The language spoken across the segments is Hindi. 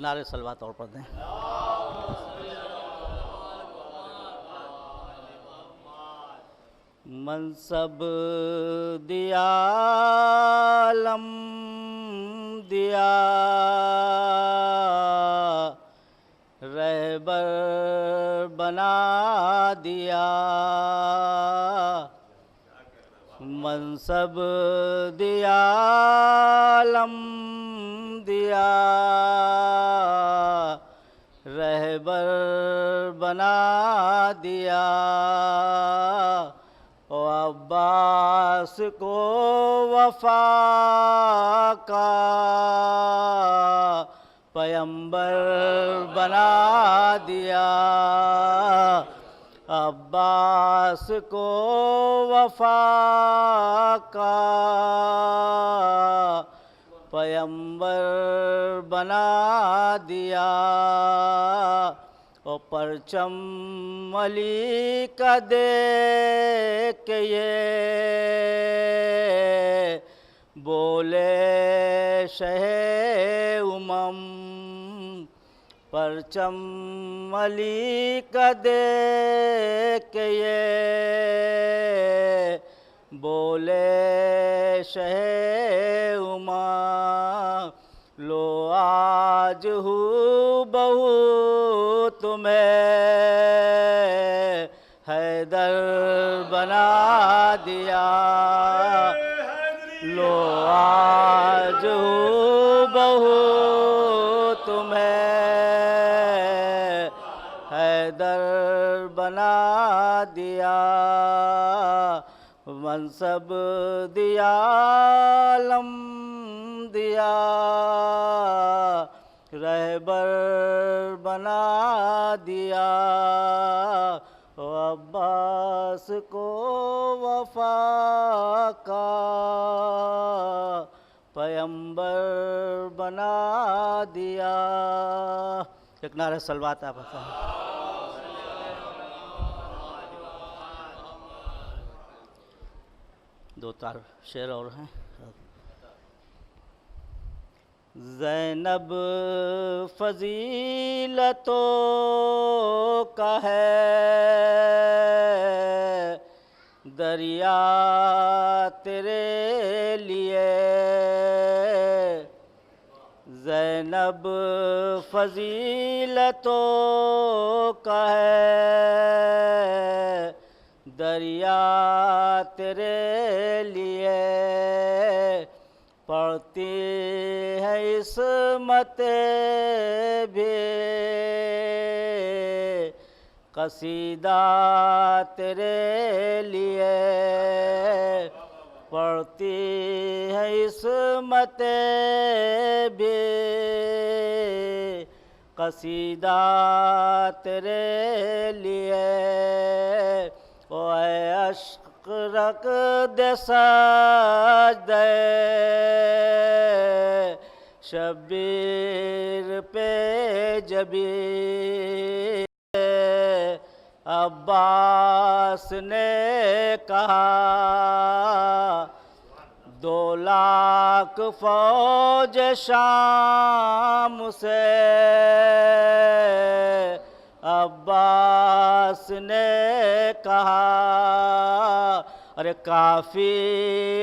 नारे सलवात और पढ़ दें। मनसब दिया, लम दिया, रहबर बना दिया। मनसब दिया, लम दिया, रहबर बना दिया। ओ अब्बास को वफा का पैगंबर बना दिया। अब्बास को वफा का पैगंबर बना दिया। ओ परचम अली का देख के ये बोले शहे उमम। परचम अली का देख के ये बोले शहे उमा। लो आज हूँ बहू तुम्हें हैदर बना दिया। लो आज हूँ बहू तुम्हें हैदर बना दिया। मनसब दिया, लम दिया, रहबर बना दिया। ओ अब्बास को वफा का पैगंबर बना दिया। एक नारा सलवात आप बताएं। दो तार शेर और हैं। ज़ैनब फ़ज़ीलतों का है दरिया तेरे लिए। ज़ैनब फ़ज़ीलतों का है दरिया तेरे लिए। पढ़ती है इस्मते भी कसीदा तेरे लिए। पढ़ती है इस्मते भी कसीदा तेरे लिए। ओ अश्क रख दे सजदे शब्बीर पे जबी। अब्बास ने कहा 2 लाख फौज शाम से। अब्बास ने कहा अरे काफ़ी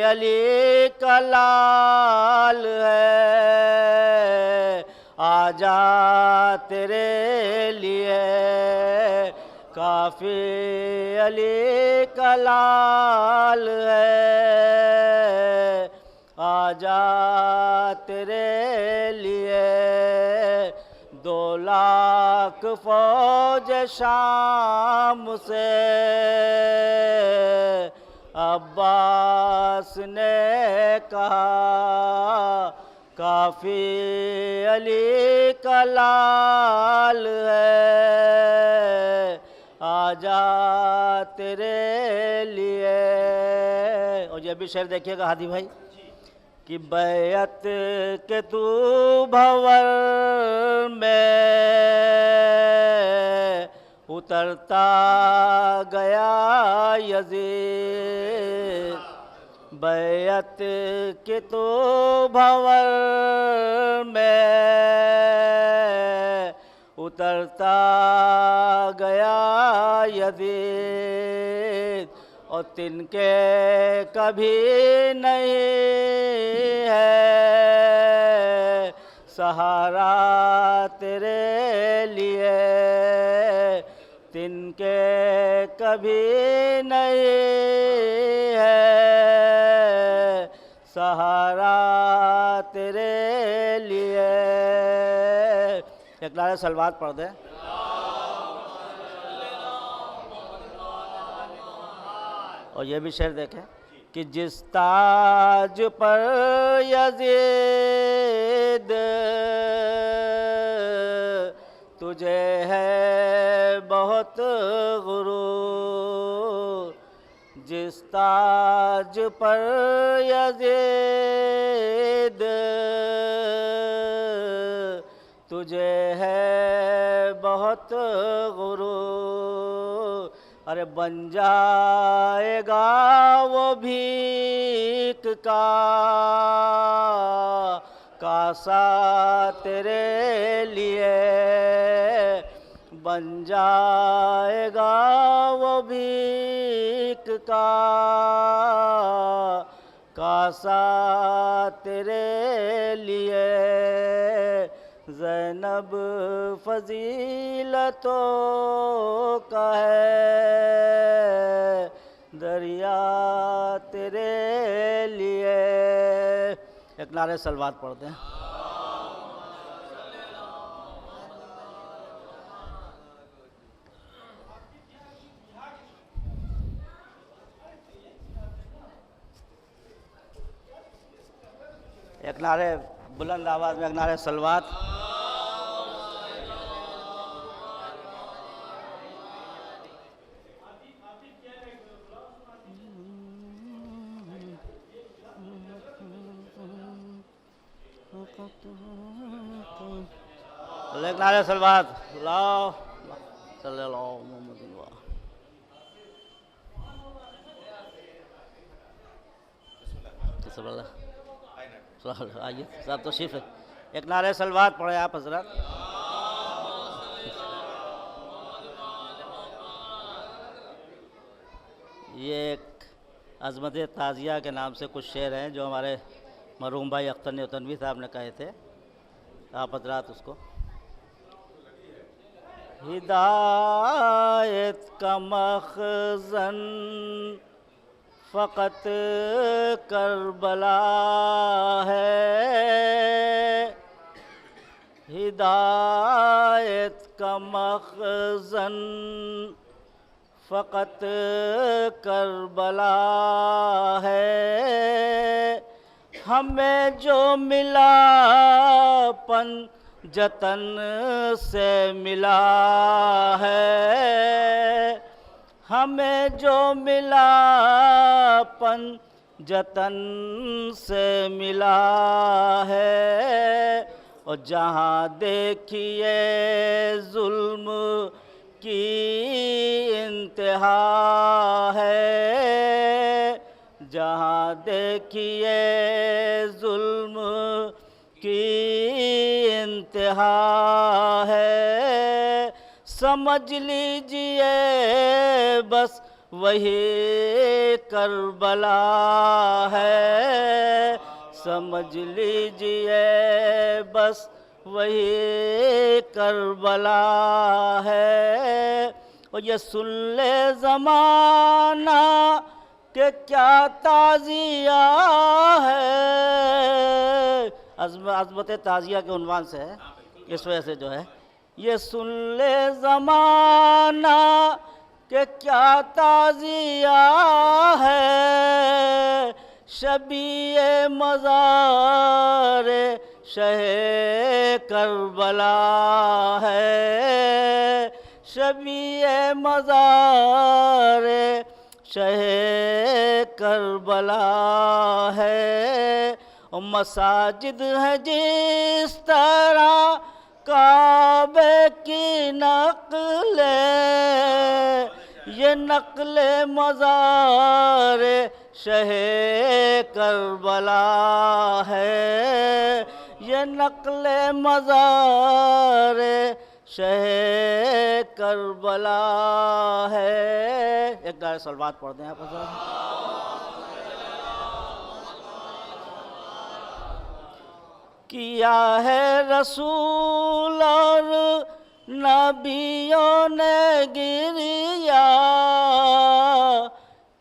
अली का लाल है आजा तेरे लिए। काफ़ी अली का लाल है आजा तेरे लिए। 2 लाख फौज शाम से। अब्बास ने कहा काफ़ी अली का लाल है आजा तेरे लिए। और ये भी शेर देखिएगा हादी भाई कि बैत के तू भंवर में उतरता गया यज़ीद। बैत के तू भंवर में उतरता गया यजीद और तिनके कभी नहीं है सहारा तेरे लिए, तिनके कभी नहीं है सहारा तेरे लिए। एक नारे सलवात पढ़ दे। और ये भी शेर देखें कि जिस ताज पर यजीद तुझे है बहुत गुरूर, जिस ताज पर यजीद तुझे है बहुत गुरूर, अरे बन जाएगा वो भीख का कासा तेरे लिए, बन जाएगा वो भीख का कासा तेरे लिए। ज़ैनब फजीलतों का है दरिया तेरे लिए। एक नारे सलवात पढ़ते हैं। एक नारे बुलंद आवाज में, एक नारे सलवात। एक नारे सलवात। लाओ सल्लल्लाहु मोहम्मद आइए साहब तो शिफ है। एक नारे सलवात पढ़े आप हजरत। ये एक अज़मत ताज़िया के नाम से कुछ शेर हैं जो हमारे मरहूम भाई अख्तर न्यूतनवी साहब ने कहे थे। आप हजरात उसको। हिदायत का मखज़न फ़क़त करबला है, हिदायत का मखज़न फ़क़त करबला है। हमें जो मिला पन जतन से मिला है, हमें जो मिला पन जतन से मिला है। और जहाँ देखिए जुल्म की इंतहा है, जहाँ देखिए जुल्म की इंतहा है। समझ लीजिए बस वही करबला है, समझ लीजिए बस वही करबला है। और ये सुन ले ज़माना कि क्या ताज़िया है, अज़मत ताज़िया के उन्वान से है, इस वजह से जो है ये सुन ले ज़माना कि क्या ताज़िया है। शबीए मज़ार शहे करबला है, शबीए मज़ार शहे करबला है। और मसाजिद है जिस तरह काबे की नक़ले, ये नक़ले मज़ार शहे करबला है, ये नक़ले मज़ार शहे करबला है। एक डायरेक्ट सलवात पढ़ दें आप किया है रसूल और नबियों ने गिरिया,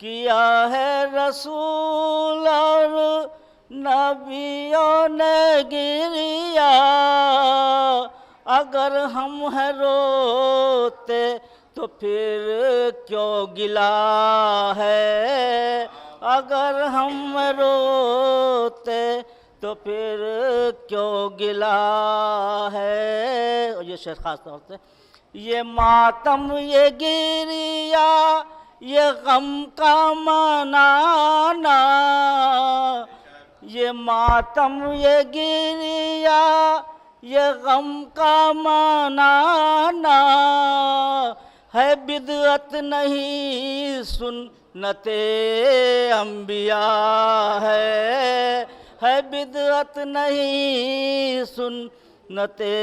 किया है रसूल और नबियों ने गिरिया। अगर हम हैं रोते तो फिर क्यों गिला है, अगर हम रोते तो फिर क्यों गिला है। और ये शेर खास तौर से ये मातम ये गिरिया ये गम का मनाना, ये मातम ये गिरिया ये गम का मनाना है। बिदअत नहीं सुन्नते अंबिया है बिदअत नहीं सुन्नते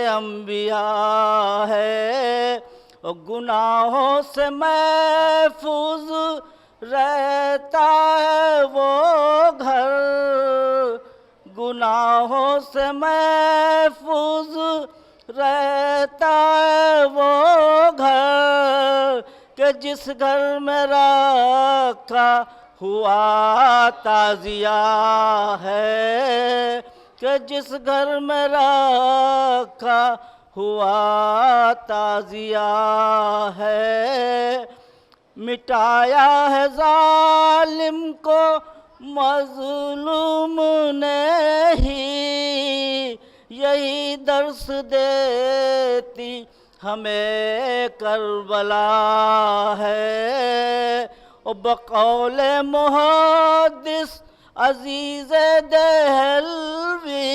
अंबिया है। और गुनाहों से महफूज रहता है वो घर, गुनाहों से महफूज रहता है वो घर कि जिस घर में रखा हुआ ताजिया है, कि जिस घर में रखा हुआ ताजिया है। मिटाया है जालिम को मजलूम ने ही, यही दर्स देती हमें करबला है। और बकौले मुहद्दिस अजीज़ दहलवी,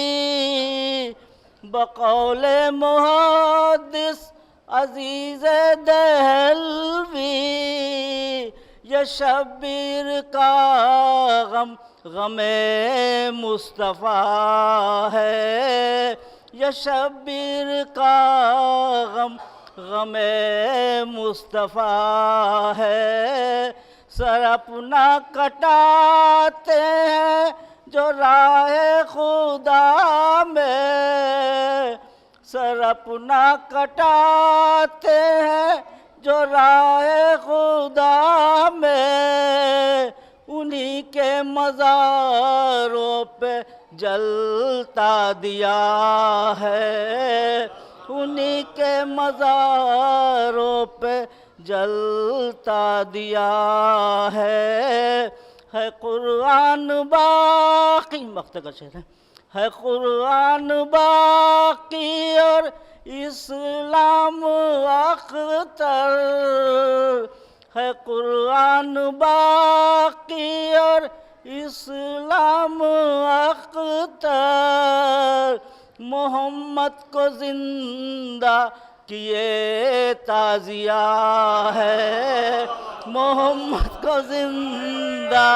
बकौले मुहद्दिस अजीज़ दहलवी ये शब्बीर का गम गमे मुस्तफ़ा है, ये शब्बीर का गम गमे मुस्तफ़ा है। सर अपना कटाते हैं जो राह खुदा में, सर अपना कटाते हैं जो राह खुदा में। उन्हीं के मज़ारों पे जलता दिया है, उन्हीं के मज़ारों पे जलता दिया है कुरान बाकी। वक्त का शेर है कुरान बाकी और इस्लाम अख्तर, है कुरान बाकी और इस्लाम अख्तर। मोहम्मद को जिंदा किए ताजिया है, मोहम्मद को जिंदा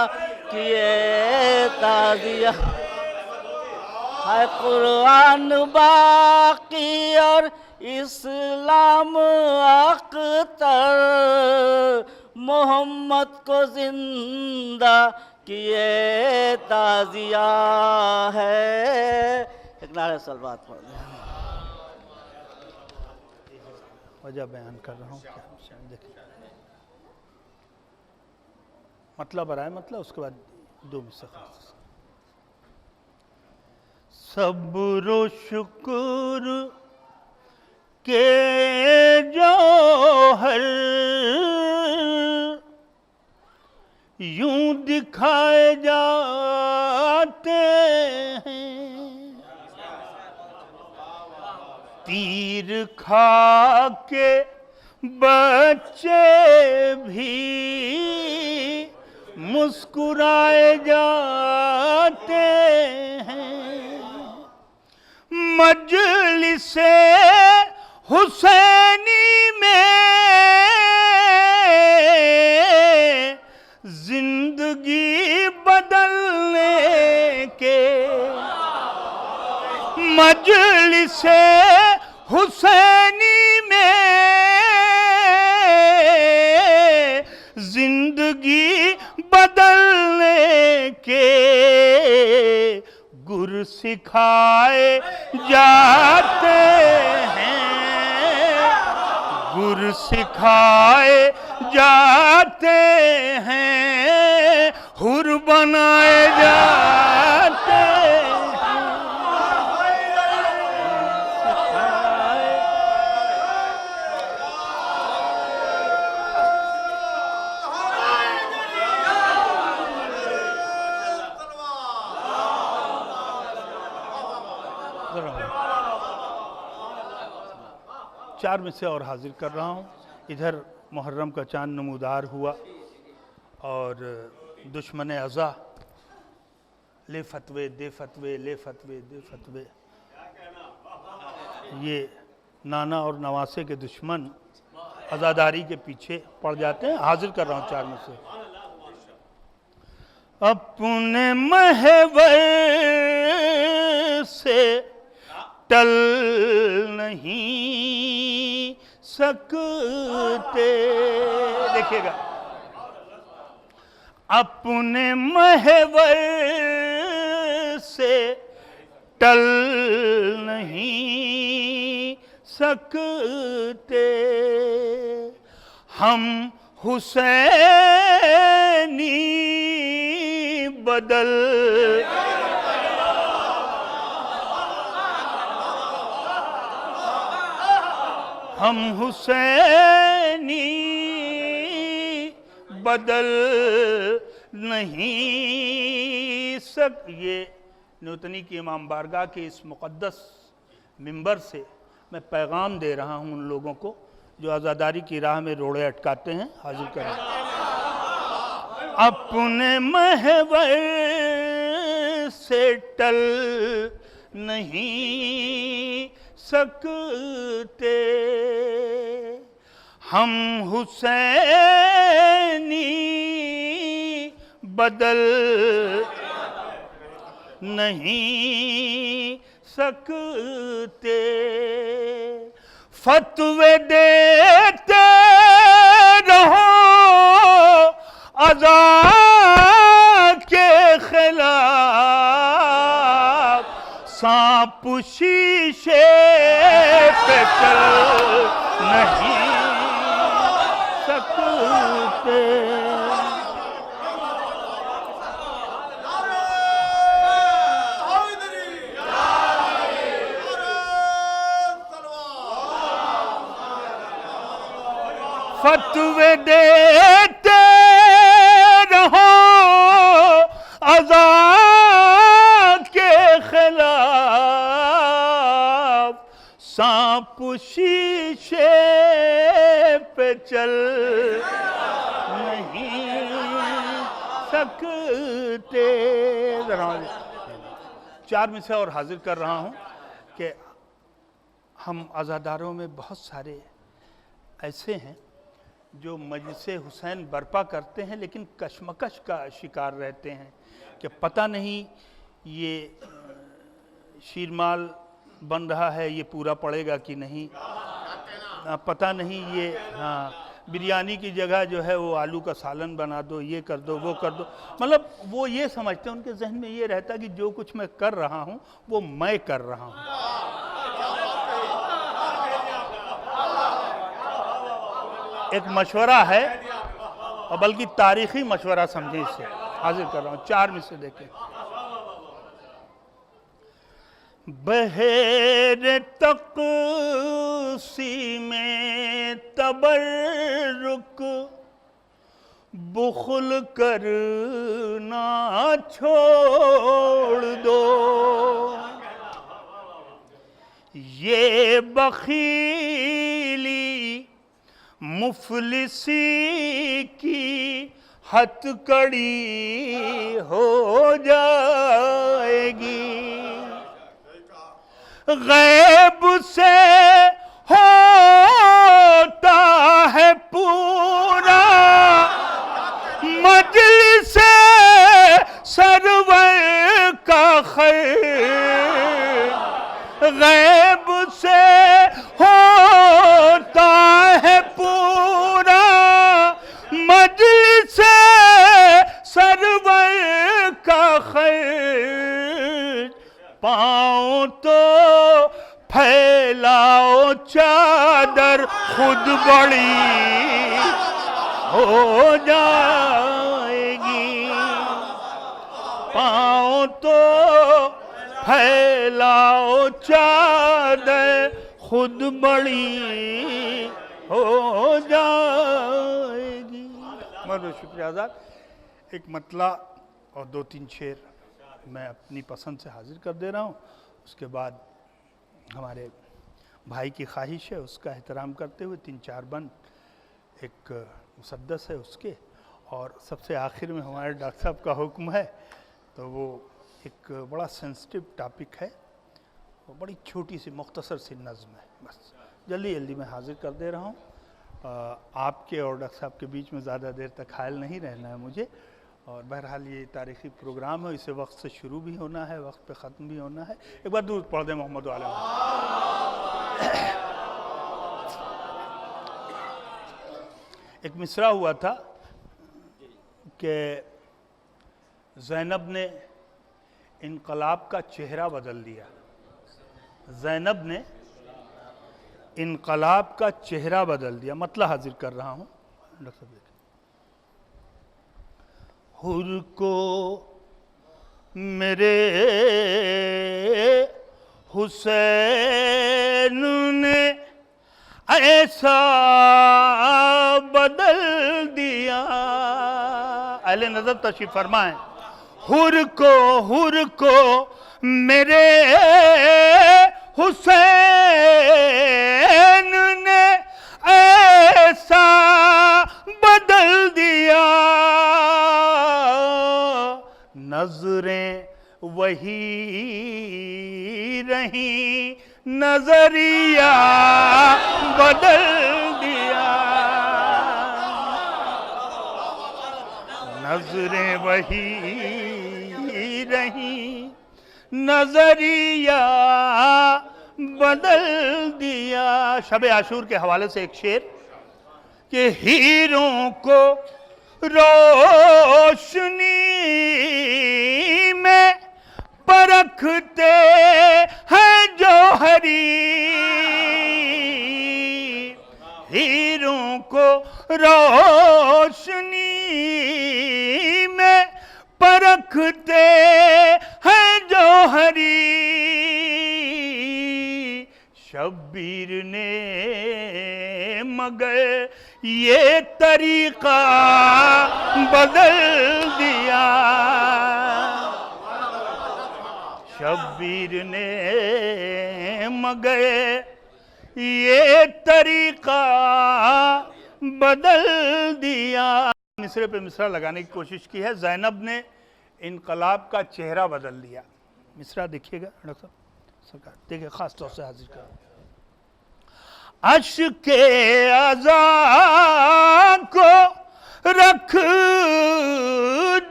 किए ताजिया है। कुरान बाकी और इस्लाम अख्तर, मोहम्मद को जिंदा किए ताजिया है। एक नारे सलवात पढ़ दें। वजह बयान कर रहा हूँ, देखिए मतलब आ रहा है, मतलब उसके बाद दो मिसरा। सब्र शुक्र के जौहर यूं दिखाए जाते हैं, तीर खा के बच्चे भी मुस्कुराए जाते हैं। मजलिसे हुसैनी में जिंदगी बदलने के, मजलिसे हुसैनी में जिंदगी बदलने के गुर सिखाए जाते हैं, गुर सिखाए जाते हैं, हुर बनाए जाते हैं। चार में से और हाजिर कर रहा हूँ। इधर मुहर्रम का चांद नमूदार हुआ और दुश्मन अज़ा ले फतवे दे फतवे, ले फतवे दे फतवे, ये नाना और नवासे के दुश्मन आज़ादारी के पीछे पड़ जाते हैं। हाजिर कर रहा हूँ चार में से। अपने महवर से टल नहीं सकते, देखिएगा, अपने महवर से टल नहीं सकते, हम हुसैनी बदल हम हुसैनी बदल नहीं ये न्यूतनी की इमाम बारगाह के इस मुक़द्दस मिंबर से मैं पैगाम दे रहा हूँ उन लोगों को जो आज़ादारी की राह में रोड़े अटकाते हैं। हाजिर करें। अपने महवर से टल नहीं सकते, हम हुसैनी बदल नहीं सकते, फतवे देते रहो अज़ा के खिलाफ, सांप शीशे पे चल नहीं सकते। फतवे देते रहो अज़ा के खिलाफ, सांप शीशे पे चल नहीं सकते। चार में से और हाजिर कर रहा हूँ कि हम आज़ादारों में बहुत सारे ऐसे हैं जो मजलिसे हुसैन बर्पा करते हैं लेकिन कशमकश का शिकार रहते हैं कि पता नहीं ये शीरमाल बन रहा है, ये पूरा पड़ेगा कि नहीं, पता नहीं ये, हाँ, बिरयानी की जगह जो है वो आलू का सालन बना दो, ये कर दो, वो कर दो। मतलब वो ये समझते हैं, उनके जहन में ये रहता है कि जो कुछ मैं कर रहा हूँ वो मैं कर रहा हूँ। एक मशवरा है और बल्कि तारीखी मशवरा समझे इसे। हाजिर कर रहा हूँ चार में से। देखें, बहेर तक़सी में तबर्रुक बुखल करना छोड़ दो, ये बखीली मुफलिसी की हथकड़ी हो जाएगी, गैब से होता है पूरा मजलिस सरवर का खैर, गैब से चादर खुद बड़ी हो जाएगी, पाँव तो फैलाओ चादर खुद बड़ी हो जाएगी। बहुत शुक्रिया आज़ाद। एक मतला और 2-3 शेर मैं अपनी पसंद से हाजिर कर दे रहा हूँ, उसके बाद हमारे भाई की ख्वाहिश है उसका एहतराम करते हुए 3-4 बंद एक मुसद्दस है उसके, और सबसे आखिर में हमारे डॉक्टर साहब का हुक्म है। तो वो एक बड़ा सेंसिटिव टॉपिक है, वो बड़ी छोटी सी मुख्तसर सी नज़्म है, बस जल्दी जल्दी मैं हाजिर कर दे रहा हूँ। आपके और डॉक्टर साहब के बीच में ज़्यादा देर तक हायल नहीं रहना है मुझे, और बहरहाल ये तारीख़ी प्रोग्राम है, इसे वक्त से शुरू भी होना है, वक्त पे ख़त्म भी होना है। एक बार दूर पढ़ दें मोहम्मद वाले। एक मिसरा हुआ था कि ज़ैनब ने इनकलाब का चेहरा बदल दिया। ज़ैनब ने इनकलाब का चेहरा बदल दिया। मतलब हाजिर कर रहा हूँ, हुर को मेरे हुसैन ने ऐसा बदल दिया। अहले नज़र तशरीफ फरमाएं। हुर को मेरे हुसैन ने ऐसा बदल दिया, नजरें वही रही, नजरिया बदल दिया। नजरें वही रही, नजरिया बदल दिया। शब आशूर के हवाले से एक शेर कि हीरों को रोशनी में परखते हैं जौहरी, हीरों को रोशनी में परखते हैं जौहरी। शब्बीर ने मगर ये तरीका बदल दिया, शब्बीर ने मगर ये तरीका बदल दिया। मिसरे पे मिसरा लगाने की कोशिश की है। ज़ैनब ने इनकलाब का चेहरा बदल दिया। मिसरा देखिएगा डॉक्टर साहब, सरकार देखिए, खास तौर से हाजिर करो। अश्के अज़ा को रख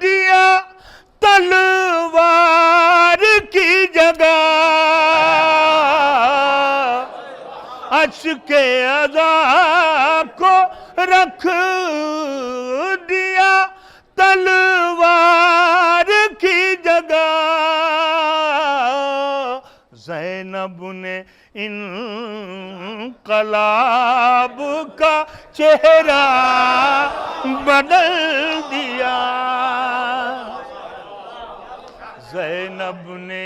दिया तलवार की जगह, अश्के अज़ा को रख दिया तलवार की जगह। ज़ैनब ने इनकलाब का चेहरा बदल दिया, ज़ैनब ने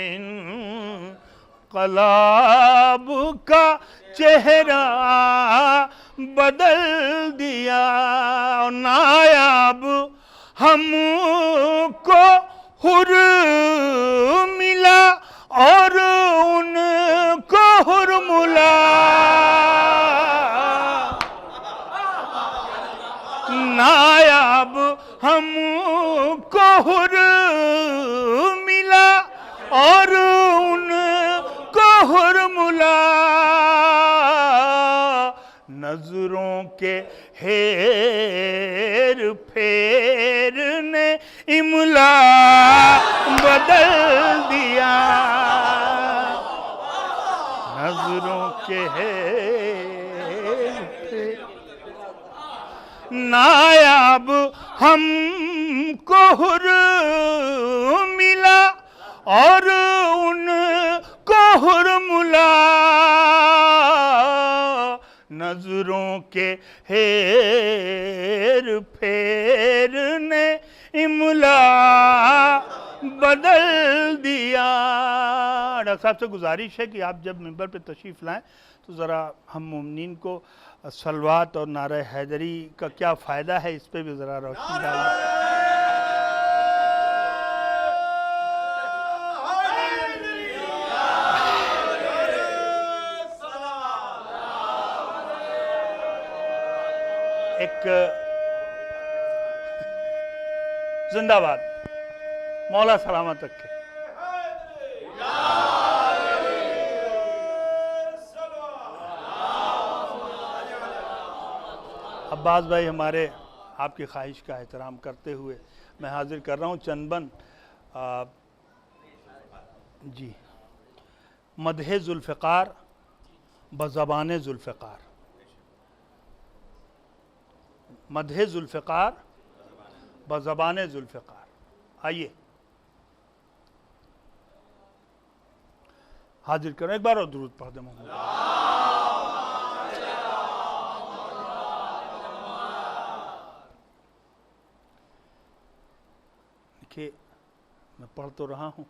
इनकलाब का चेहरा बदल दिया। नायाब हमको हुर मिला और उनको हुरमुला, नायाब हमको हुर मिला और उनको हुरमुला। नजरों के हेर फेर ने इमला बदल दिया, नजरों के हेर फेर। नायाब हमको हुर मिला और उनको हुरमुला। नजरों के हेर फेर ने इमला बदल दिया। डॉक्टर साहब से गुजारिश है कि आप जब मिंबर पे तशरीफ़ लाएं तो ज़रा हम मुमिनीन को सलवात और नारे हैदरी का क्या फ़ायदा है इस पे भी ज़रा रोशनी डालें। एक जिंदाबाद, मौला सलामत रखे। अब्बास भाई हमारे आपकी ख्वाहिश का एहतराम करते हुए मैं हाजिर कर रहा हूँ चंदबन जी, मदहे जुल्फ़िकार बज़बान जुल्फ़िकार, मदहे जुल्फ़िकार बज़बान जुल्फ़िकार। आइए हाजिर करो, एक बार और दुरूद पढ़ दे मोहम्मद। देखिए मैं पढ़ तो रहा हूँ,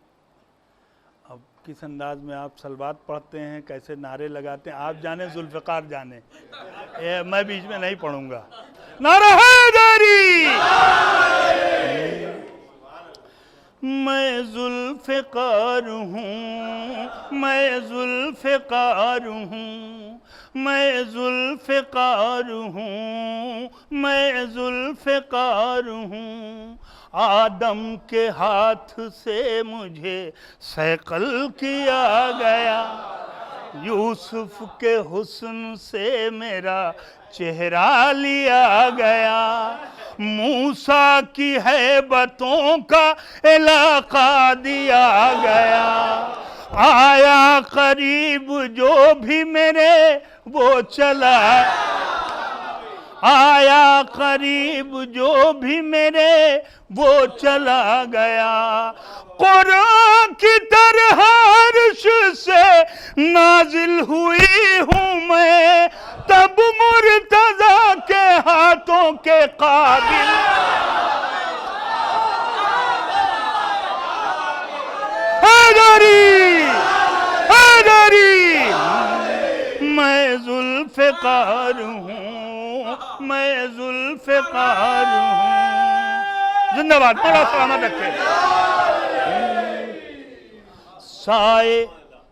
अब किस अंदाज में आप सलवात पढ़ते हैं, कैसे नारे लगाते हैं, आप जाने, जुल्फ़िकार जाने, मैं बीच में नहीं पढ़ूंगा। नारा हैदरी, मैं जुल्फ़िकार हूँ, मैं जुल्फ़िकार हूँ, मैं जुल्फ़िकार हूँ, मैं जुल्फ़िकार हूँ। आदम के हाथ से मुझे सैकल किया गया, यूसुफ के हुस्न से मेरा चेहरा लिया गया, मूसा की हैबतों का इलाका दिया गया, आया करीब जो भी मेरे वो चला, आया करीब जो भी मेरे वो चला गया। कुरान की तरह अर्श से नाजिल हुई हूँ मैं, तब मुर्तज़ा के हाथों के काबिल। हैदरी, हैदरी, मैं जुल्फ़िकार हूँ, मैं जुल्फ़िकार हूँ। जिंदाबाद, मौला सलामत रखे। साए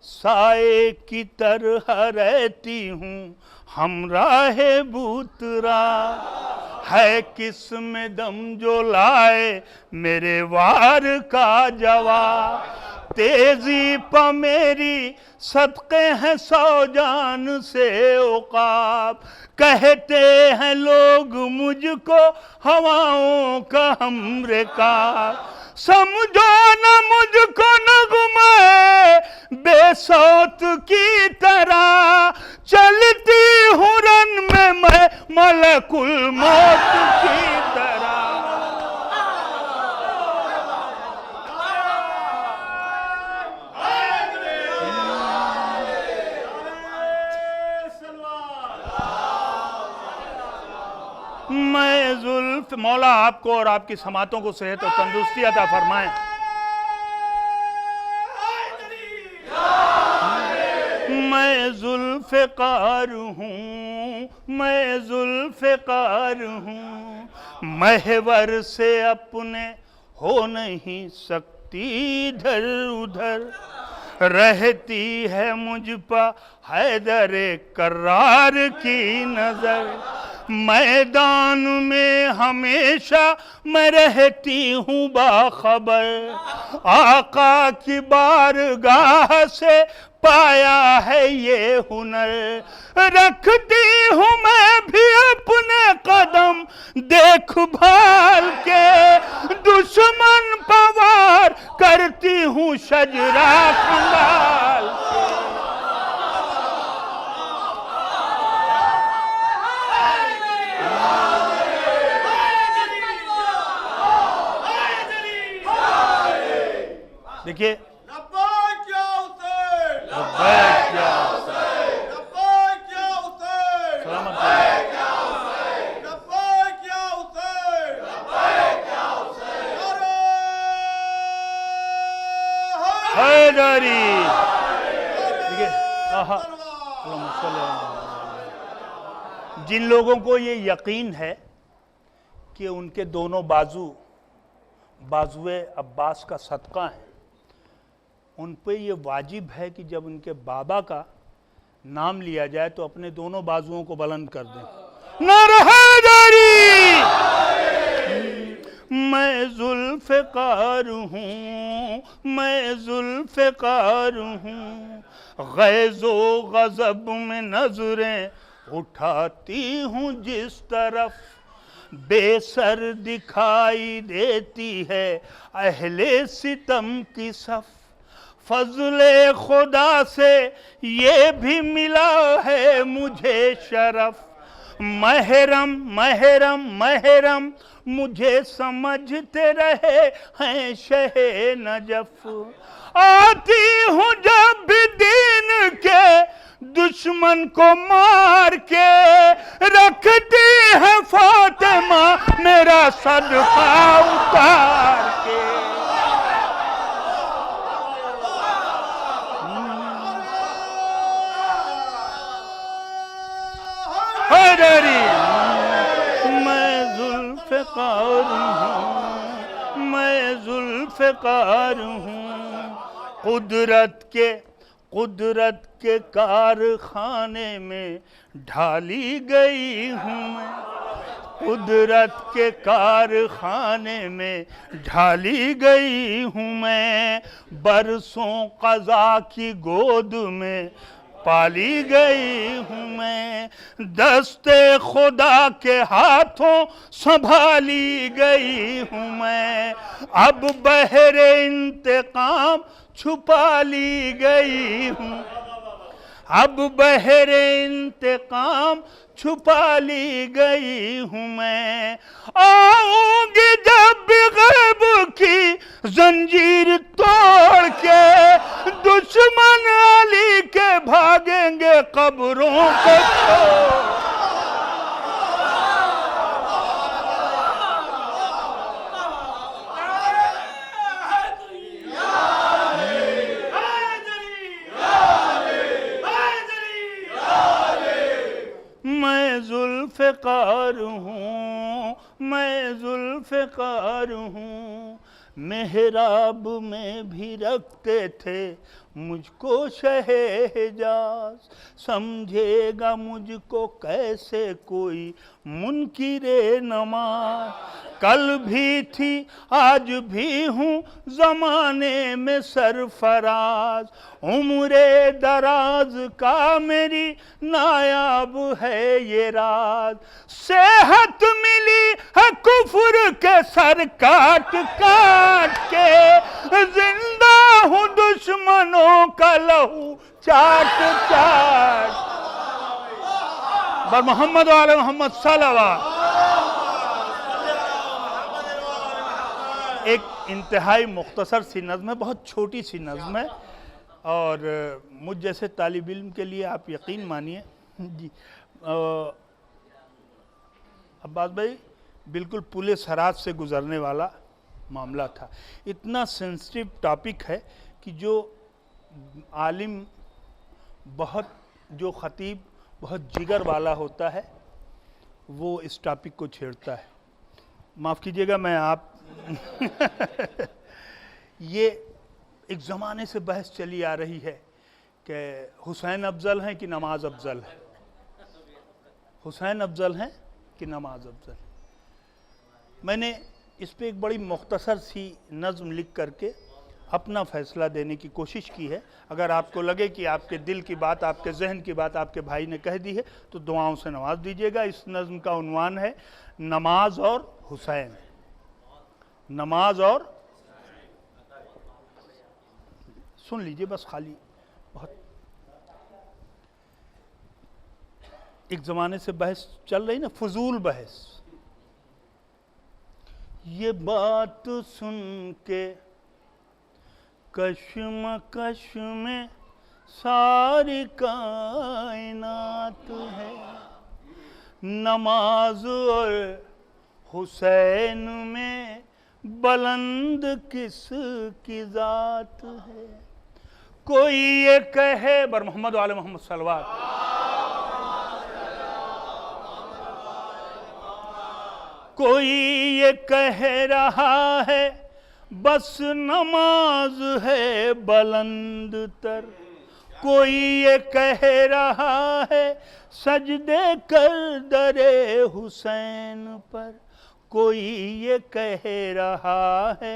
साए की तरह रहती हूँ हमराहे बूतरा, है किस्म दम जो लाए मेरे वार का जवाब, तेजी प मेरी सदक़े हैं 100 जान से उक़ाब, कहते हैं लोग मुझको हवाओं का हमरिकाब, समझो न मुझको नग़्मे बेसौत की तरह, चलती हूँ रन में मैं मलकुल मौत की तरह। मैं जुल्फ, मौला आपको और आपकी समातों को सेहत और तंदुरुस्ती अता फरमाएं। मैं जुल्फ़िकार हूँ, मैं जुल्फ़िकार हूँ, महवर से अपने हो नहीं सकती इधर उधर, रहती है मुझ पर हैदरे कर्रार की नजर, मैदान में हमेशा मैं रहती हूँ बाखबर, आका की बारगाह से पाया है ये हुनर, रखती हूँ मैं भी अपने कदम देखभाल के, दुश्मन पवार करती हूँ शजरा खंगाल के। देखिए सलामत रहिए। हैदरी ठीक है। जिन लोगों को ये यकीन है कि उनके दोनों बाजुए अब्बास का सदका है, उन पे ये वाजिब है कि जब उनके बाबा का नाम लिया जाए तो अपने दोनों बाजुओं को बुलंद कर दें। नारे हैदरी। मैं जुल्फ़िकार हूँ, मैं जुल्फ़िकार हूँ, ग़ैज़ो ग़ज़ब में नज़रें उठाती हूँ जिस तरफ, बेसर दिखाई देती है अहले सितम की सफ़। फज़ले खुदा से ये भी मिला है मुझे शरफ, महरम महरम महरम मुझे समझते रहे हैं शहे नजफ। आती हूँ जब भी दीन के दुश्मन को मार के, रखती है फातिमा मेरा सदका उतार के। हैदरी। मैं जुल्फ़िकार हूँ, मैं जुल्फ़िकार हूँ, कुदरत के कारखाने में ढाली गई हूँ मैं, कुदरत के कारखाने में ढाली गई हूँ मैं, बरसों क़ज़ा की गोद में पाली गई हूँ मैं, दस्ते खुदा के हाथों संभाली गई हूँ मैं, अब बहरे इंतकाम छुपा ली गई हूँ, अब बहरे इंतकाम छुपा ली गई हूँ मैं। आऊंगी जब भी गैब की जंजीर तोड़ के, दुश्मन अली के भागेंगे कब्रों को छोड़। मैं जुल्फ़िकार हूँ, मैं जुल्फ़िकार हूँ, मेहराब में भी रखते थे मुझको शहे हिजाज़, समझेगा मुझको कैसे कोई मुनकिरे नमाज। कल भी थी आज भी हूँ ज़माने में सरफराज, उम्रे दराज का मेरी नायाब है ये राज, सेहत मिली है कुफ्र के सर काट काट के, जिंदा हूँ दुश्मनों का लहू चाट चाट। बर मोहम्मद वाले मोहम्मद सल्लल्लाहु। एक इंतहाई मुख्तसर सी नज़्म है, बहुत छोटी सी नज़्म है, और मुझ जैसे तालिब इल्म के लिए आप यकीन मानिए जी। अब्बास भाई बिल्कुल पुले सराज से गुज़रने वाला मामला था। इतना सेंसिटिव टॉपिक है कि जो आलिम जो ख़तीब बहुत जिगर वाला होता है वो इस टॉपिक को छेड़ता है। माफ़ कीजिएगा मैं आप ये एक ज़माने से बहस चली आ रही है कि हुसैन अफजल हैं कि नमाज अफजल है, हुसैन अफजल हैं कि नमाज अफजल। मैंने इस पे एक बड़ी मुख्तसर सी नज़्म लिख करके अपना फ़ैसला देने की कोशिश की है। अगर आपको लगे कि आपके दिल की बात, आपके जहन की बात आपके भाई ने कह दी है तो दुआओं से नवाज दीजिएगा। इस नज़्म का उन्वान है नमाज और हुसैन। नमाज और सुन लीजिए बस, खाली बहुत एक ज़माने से बहस चल रही ना, फजूल बहस। ये बात सुन के कश्मकश में सारी कायनात है, नमाज और हुसैन में बुलंद किस की जात है। कोई ये कहे बर मोहम्मद वाले मोहम्मद सल्लल्लाहु, कोई ये कह रहा है बस नमाज है बुलंद तर, कोई ये कह रहा है सजदे कर दरे हुसैन पर, कोई ये कह रहा है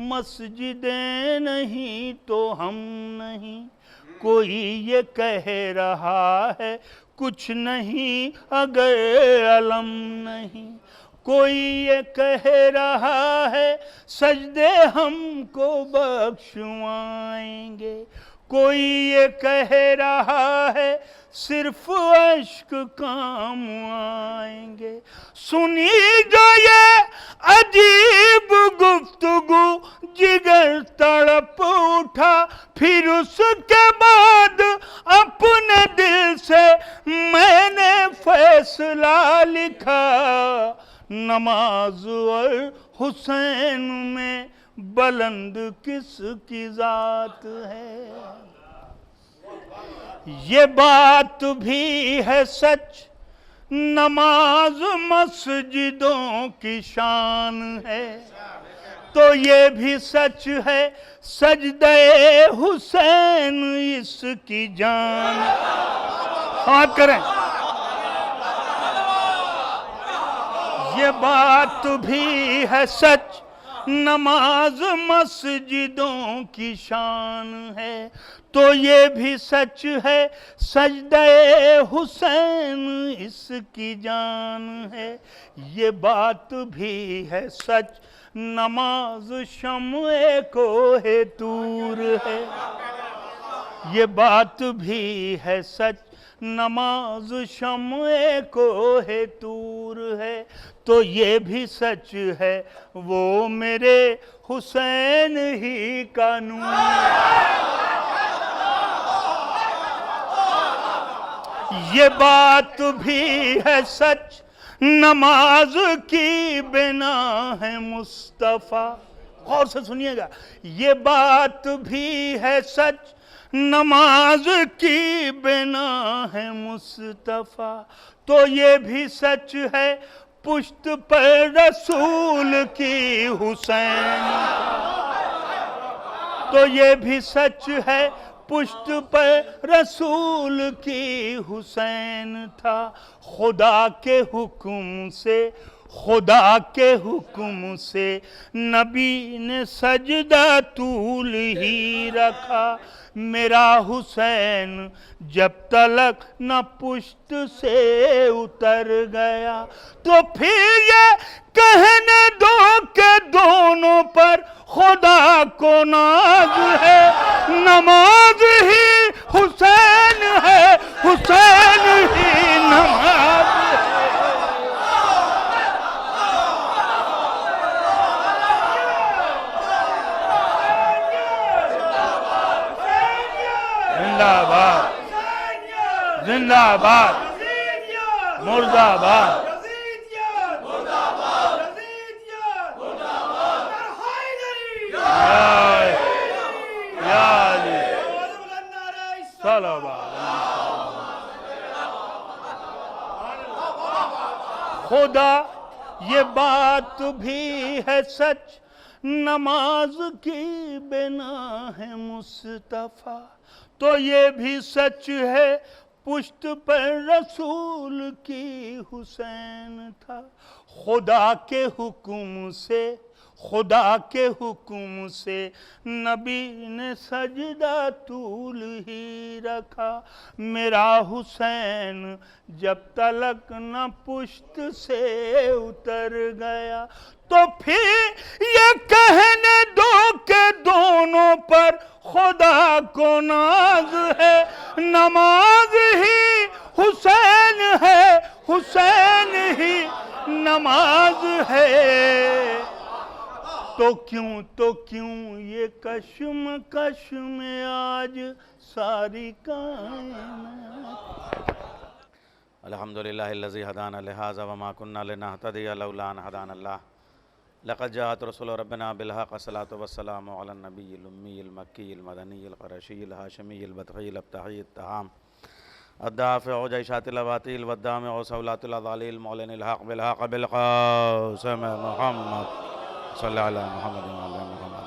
मस्जिदें नहीं तो हम नहीं, कोई ये कह रहा है कुछ नहीं अगर अलम नहीं, कोई ये कह रहा है सजदे हमको बख्शवाएंगे, कोई ये कह रहा है सिर्फ अश्क काम आएंगे। सुनी जो ये अजीब गुफ्तगू जिगर तड़प उठा, फिर उसके बाद अपने दिल से मैंने फैसला लिखा, नमाज और हुसैन में बुलंद किस की जात है। ये बात भी है सच नमाज मस्जिदों की शान है, तो ये भी सच है सजदे हुसैन इसकी जान। हाथ करें। ये बात भी है सच नमाज मस्जिदों की शान है, तो ये भी सच है सजदे हुसैन इसकी जान है। ये बात भी है सच नमाज शम्ए को है तूर है, ये बात भी है सच नमाज शम्ए को है तूर है, तो ये भी सच है वो मेरे हुसैन ही का नूर। ये बात भी है सच नमाज की बिना है मुस्तफ़ा। गौर से सुनिएगा, ये बात भी है सच नमाज की बिना है मुस्तफ़ा, तो ये भी सच है पुश्त पर रसूल की हुसैन, तो ये भी सच है पुश्त पर रसूल की हुसैन था। खुदा के हुक्म से, खुदा के हुक्म से नबी ने सजदा तूल ही रखा, मेरा हुसैन जब तलक न पुश्त से उतर गया, तो फिर ये कहने दो के दोनों पर खुदा को नाज है, नमाज ही हुसैन है, हुसैन ही नमाज है। जिंदाबाद जिंदाबाद मुर्दाबाद। खुदा ये बात भी है सच नमाज की बिना है मुस्तफ़ा, तो ये भी सच है पुश्त पर रसूल की हुसैन था। खुदा के हुक्म से, खुदा के हुक्म से नबी ने सजदा तूल ही रखा, मेरा हुसैन जब तलक न पुश्त से उतर गया, तो फिर ये कहने दो के दोनों पर खुदा को नाज है, नमाज ही हुसैन है, हुसैन ही नमाज है। तो क्यों ये कश्म में आज सारी कायनात। अल्हम्दुलिल्लाहिल्लज़ी हदाना लिहाज़ा वमा कुन्ना लिनहतदिया लौला अन हदानल्लाह लक़द जाअत रसूलु रब्बिना बिल हक़्क़ि अस्सलातु वस्सलामु अला नबिय्यिल उम्मिय्यिल मक्किय्यिल मदनिय्यिल क़ुरैशिय्यिल हाशिमिय्यिल बदख़िय्यिल अब्तहिय्यित तहाम अद्दाफ़िउ जैशातिल अवातिल वद्दामिउ सौलातिल अज़ालिल मौलानिल हक़ बिल हक़्क़ि बिल क़ासिम मुहम्मद सल्लल्लाहु अला मुहम्मद व अला मुहम्मद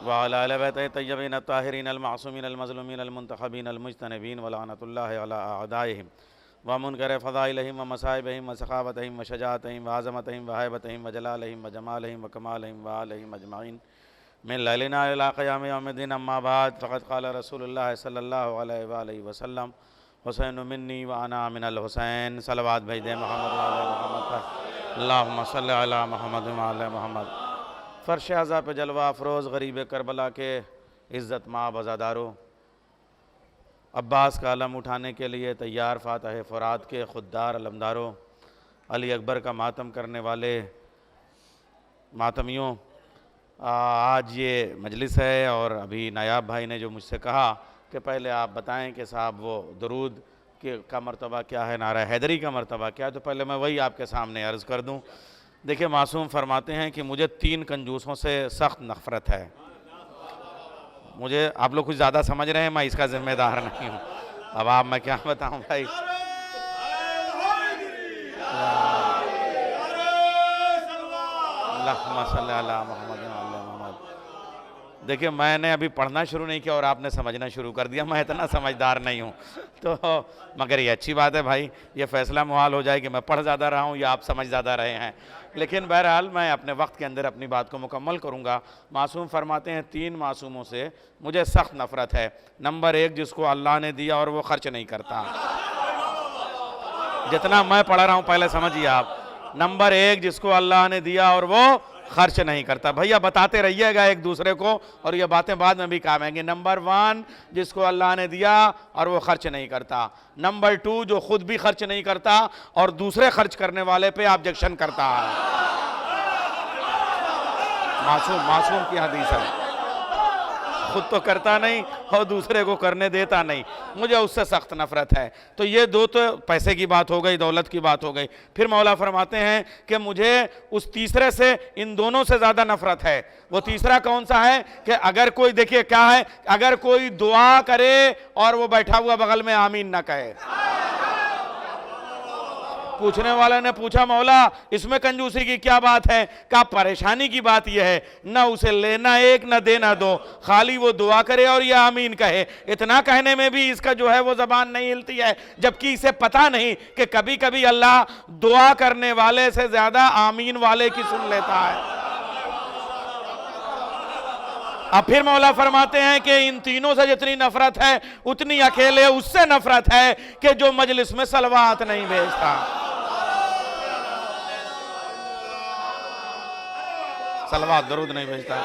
व अला आलि बैतिही तय्यबीन अत्ताहिरीन अल मासूमीन अल मज़लूमीन अल मुंतख़बीन अल मुज्तनबीन व लअनतुल्लाहि अला अअदाइहिम व मुनकर फ़ज़ाइलिहिम व मसाइबिहिम व सख़ावतिहिम व शजाअतिहिम व अज़मतिहिम व हैबतिहिम व जलालिहिम व जमालिहिम व कमालिहिम व आलिहिम अजमईन मिन लैलिना इला क़ियाम यौमिद्दीन अम्मा बाद फ़क़द क़ाल रसूलुल्लाह सल्लल्लाहु अलैहि व आलिहि वसल्लम हुसैन मिन्नी व अना मिनल हुसैन। सलवात भेज दें मोहम्मद व आले मोहम्मद पर। अल्लाहुम्मा सल्लि अला मोहम्मद व आले मोहम्मद। फ़र्श अज़ा पे जलवा अफ़रोज़ गरीब करबला के इज़्ज़त माब अज़ादारों, अब्बास का अलम उठाने के लिए तैयार फ़ातह फ़ुरात के ख़ुददार अलमदारों, अली अकबर का मातम करने वाले मातमियों, आज ये मजलिस है और अभी नायाब भाई ने जो मुझसे कहा कि पहले आप बताएं कि साहब वो दरूद का मर्तबा क्या है, नारा हैदरी का मर्तबा क्या है, तो पहले मैं वही आपके सामने अर्ज़ कर दूं। देखिए, मासूम फरमाते हैं कि मुझे 3 कंजूसों से सख्त नफ़रत है। मुझे आप लोग कुछ ज़्यादा समझ रहे हैं, मैं इसका ज़िम्मेदार नहीं हूँ। अब आप मैं क्या बताऊँ भाई। अल्लाहुम्मा सल्लि अला मुहम्मद व अला मुहम्मद। देखिए, मैंने अभी पढ़ना शुरू नहीं किया और आपने समझना शुरू कर दिया। मैं इतना समझदार नहीं हूँ, तो मगर ये अच्छी बात है भाई, ये फ़ैसला मुहाल हो जाए कि मैं पढ़ ज़्यादा रहा हूँ या आप समझ ज़्यादा रहे हैं। लेकिन बहरहाल मैं अपने वक्त के अंदर अपनी बात को मुकम्मल करूँगा। मासूम फरमाते हैं 3 मासूमों से मुझे सख्त नफ़रत है। नंबर 1, जिसको अल्लाह ने दिया और वो खर्च नहीं करता। जितना मैं पढ़ रहा हूँ पहले समझिए आप। नंबर 1, जिसको अल्लाह ने दिया और वो खर्च नहीं करता। भैया बताते रहिएगा एक दूसरे को, और ये बातें बाद में भी काम आएंगी। नंबर 1, जिसको अल्लाह ने दिया और वो खर्च नहीं करता। नंबर 2, जो खुद भी खर्च नहीं करता और दूसरे खर्च करने वाले पे ऑब्जेक्शन करता है। मासूम की हदीस है, खुद तो करता नहीं और दूसरे को करने देता नहीं, मुझे उससे सख्त नफ़रत है। तो ये 2 तो पैसे की बात हो गई, दौलत की बात हो गई। फिर मौला फरमाते हैं कि मुझे उस तीसरे से, इन दोनों से ज़्यादा नफ़रत है। वो तीसरा कौन सा है कि अगर कोई, देखिए क्या है, अगर कोई दुआ करे और वो बैठा हुआ बगल में आमीन ना कहे। पूछने वाले ने पूछा, मौला इसमें कंजूसी की क्या बात है? क्या परेशानी की बात यह है, ना उसे लेना एक ना देना दो, खाली वो दुआ करे और ये आमीन कहे। इतना कहने में भी इसका जो है वो ज़बान नहीं हिलती है, जबकि इसे पता नहीं कि कभी कभी अल्लाह दुआ करने वाले से ज़्यादा आमीन वाले की सुन लेता है। अब फिर मौला फरमाते हैं कि इन तीनों से जितनी नफरत है उतनी अकेले उससे नफरत है कि जो मजलिस में सलवात नहीं भेजता। सलवात दरूद नहीं भेजता।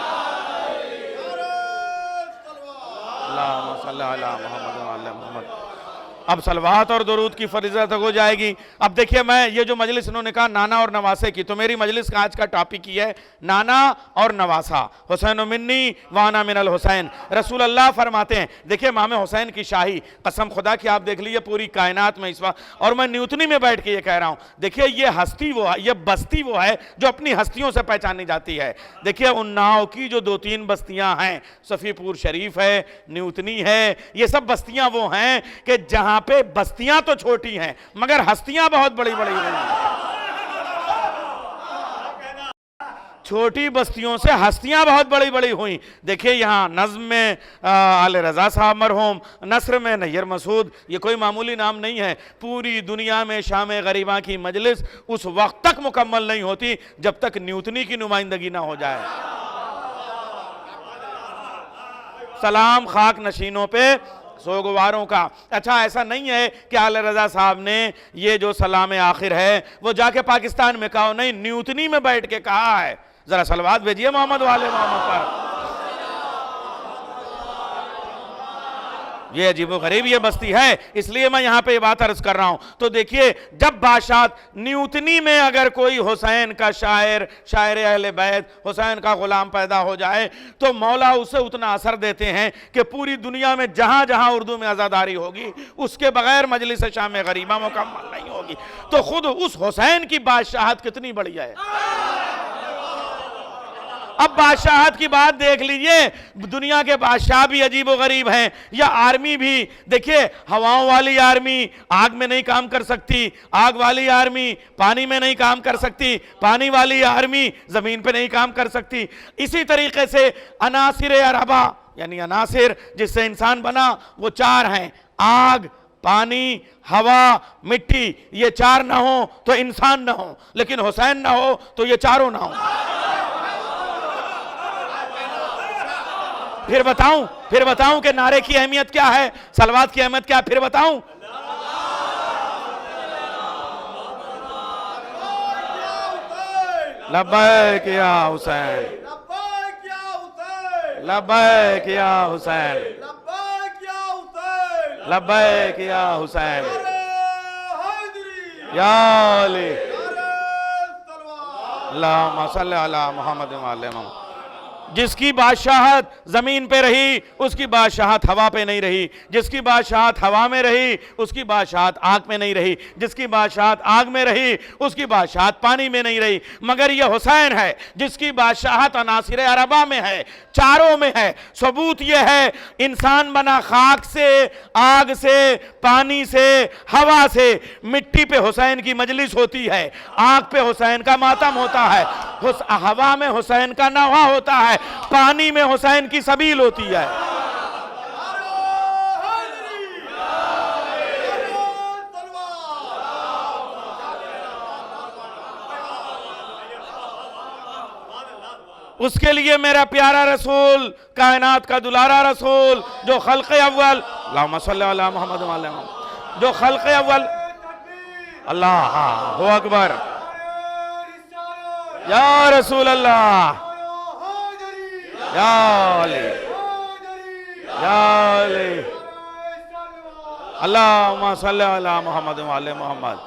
अल्लाहुम्मा सल्लि अला मुहम्मद व अला मुहम्मद। अब सलवात और दरूद की फरीज़त हो जाएगी। अब देखिए, मैं ये जो मजलिस इन्होंने कहा नाना और नवासे की, तो मेरी मजलिस का आज का टॉपिक ये है नाना और नवासा। हुसैन मिन्नी वाना मिनल हुसैन। रसूल अल्लाह फरमाते हैं, देखिए इमाम हुसैन की शाही, कसम खुदा की आप देख लीजिए पूरी कायनात में इस वक्त, और मैं न्यूतनी में बैठ के ये कह रहा हूँ, देखिए ये हस्ती वो है, ये बस्ती वो है जो अपनी हस्तियों से पहचानी जाती है। देखिए उन्नाव की जो 2-3 बस्तियाँ हैं, सफ़ीपुर शरीफ है, न्यूतनी है, ये सब बस्तियाँ वो हैं कि जहाँ पे बस्तियां तो छोटी हैं मगर हस्तियां बहुत बड़ी बड़ी हुई। छोटी बस्तियों से हस्तियां बहुत बड़ी बड़ी हुई। देखिए यहाँ नज़्म में आले रज़ा साहब मरहूम, नस्र में नैयर मसूद, ये कोई मामूली नाम नहीं है। पूरी दुनिया में शाम गरीबा की मजलिस उस वक्त तक मुकम्मल नहीं होती जब तक न्यूतनी की नुमाइंदगी ना हो जाए। सलाम खाक नशीनों पे सोगवारों का। अच्छा, ऐसा नहीं है कि आले रज़ा साहब ने ये जो सलाम आखिर है वो जाके पाकिस्तान में कहा, नहीं, न्यूतनी में बैठ के कहा है। जरा सलवात भेजिए मोहम्मद वाले मोहम्मद पर। ये अजीबोगरीब ये बस्ती है, इसलिए मैं यहाँ पे ये बात अर्ज कर रहा हूँ। तो देखिए, जब बादशाह न्यूतनी में अगर कोई हुसैन का शायर, शायर अहले बैत, हुसैन का गुलाम पैदा हो जाए तो मौला उसे उतना असर देते हैं कि पूरी दुनिया में जहाँ जहाँ उर्दू में आज़ादारी होगी उसके बगैर मजलिस शाम गरीबा मुकम्मल नहीं होगी। तो खुद उस हुसैन की बादशाहत कितनी बढ़िया है। अब बादशाहत की बात देख लीजिए, दुनिया के बादशाह भी अजीबो गरीब हैं, या आर्मी भी। देखिए, हवाओं वाली आर्मी आग में नहीं काम कर सकती, आग वाली आर्मी पानी में नहीं काम कर सकती, पानी वाली आर्मी जमीन पे नहीं काम कर सकती। इसी तरीके से अनासिर अरबा यानी अनासिर जिससे इंसान बना वो चार हैं, आग, पानी, हवा, मिट्टी। ये चार ना हो तो इंसान ना हो, लेकिन हुसैन ना हो तो ये चारों ना हो। फिर बताऊं कि नारे की अहमियत क्या है, सलवात की अहमियत क्या है, फिर बताऊं। लब्बैक या हुसैन, लब्बैक या हुसैन, लब्बैक या हुसैन, या अली, अल्लाहुम्मा सल्ली अला मुहम्मद व अला मुहम्मद। जिसकी बादशाहत जमीन पे रही उसकी बादशाहत हवा पे नहीं रही, जिसकी बादशाहत हवा में रही उसकी बादशाहत आग में नहीं रही, जिसकी बादशाहत आग में रही उसकी बादशाहत पानी में नहीं रही। मगर यह हुसैन है जिसकी बादशाहत अनासिर अरबा में है, चारों में है। सबूत यह है, इंसान बना खाक से, आग से, पानी से, हवा से। मिट्टी पे हुसैन की मजलिस होती है, आग पे हुसैन का मातम होता है, हवा में हुसैन का नवा होता है, पानी में हुसैन की सबील होती है। उसके लिए मेरा प्यारा रसूल, कायनात का दुलारा रसूल, जो खल्क़े अव्वल, अल्लाहुम्मा सल्ली अला मुहम्मद व अला मुहम्मद, जो खल्क़े अव्वल, अल्लाह अकबर, या रसूल अल्लाह, या अली, या अली, अल्लाहुम्मा सल्ली अला मुहम्मद व अला मुहम्मद।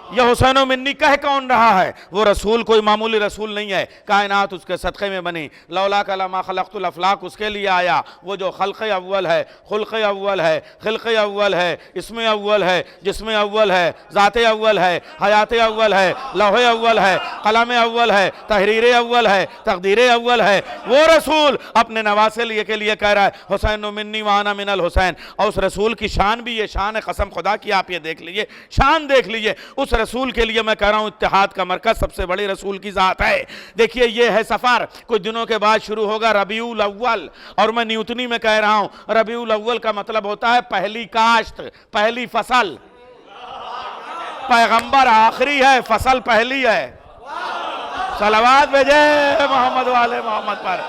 यह हुसैन मिन्नी कह कौन रहा है? वो रसूल कोई मामूली रसूल नहीं है, कायनात उसके सदक़े में बनी। लौला कलमा खलक़तुल अफ़लाक उसके लिए आया। वो जो खल्क़े अव्वल है, खुल्क़े अव्वल है, खिल्क़े अव्वल है, इसमें अव्वल है, जिसमें अव्वल है, ज़ाते अव्वल है, हयात अव्वल है, लौहे अव्वल है, कलम अव्वल है, तहरीर अव्वल है, तक़दीर अव्वल है। वो रसूल अपने नवासे के लिए कह रहा है हुसैन मिन्नी वाना मिनल हुसैन। और उस रसूल की शान भी ये शान है, कसम खुदा की। आप ये देख लीजिए, शान देख लीजिए। उस रसूल के लिए मैं कह रहा हूं इत्तेहाद का मरकज सबसे बड़ी रसूल की जात है। देखिए, ये है सफर, कुछ दिनों के बाद शुरू होगा रबीउल अव्वल। और मैं न्यूतनी में कह रहा हूं रबीउल अव्वल का मतलब होता है पहली काश्त, पहली फसल। पैगंबर आखिरी है, फसल पहली है। सलावत भेजे मोहम्मद वाले मोहम्मद पर।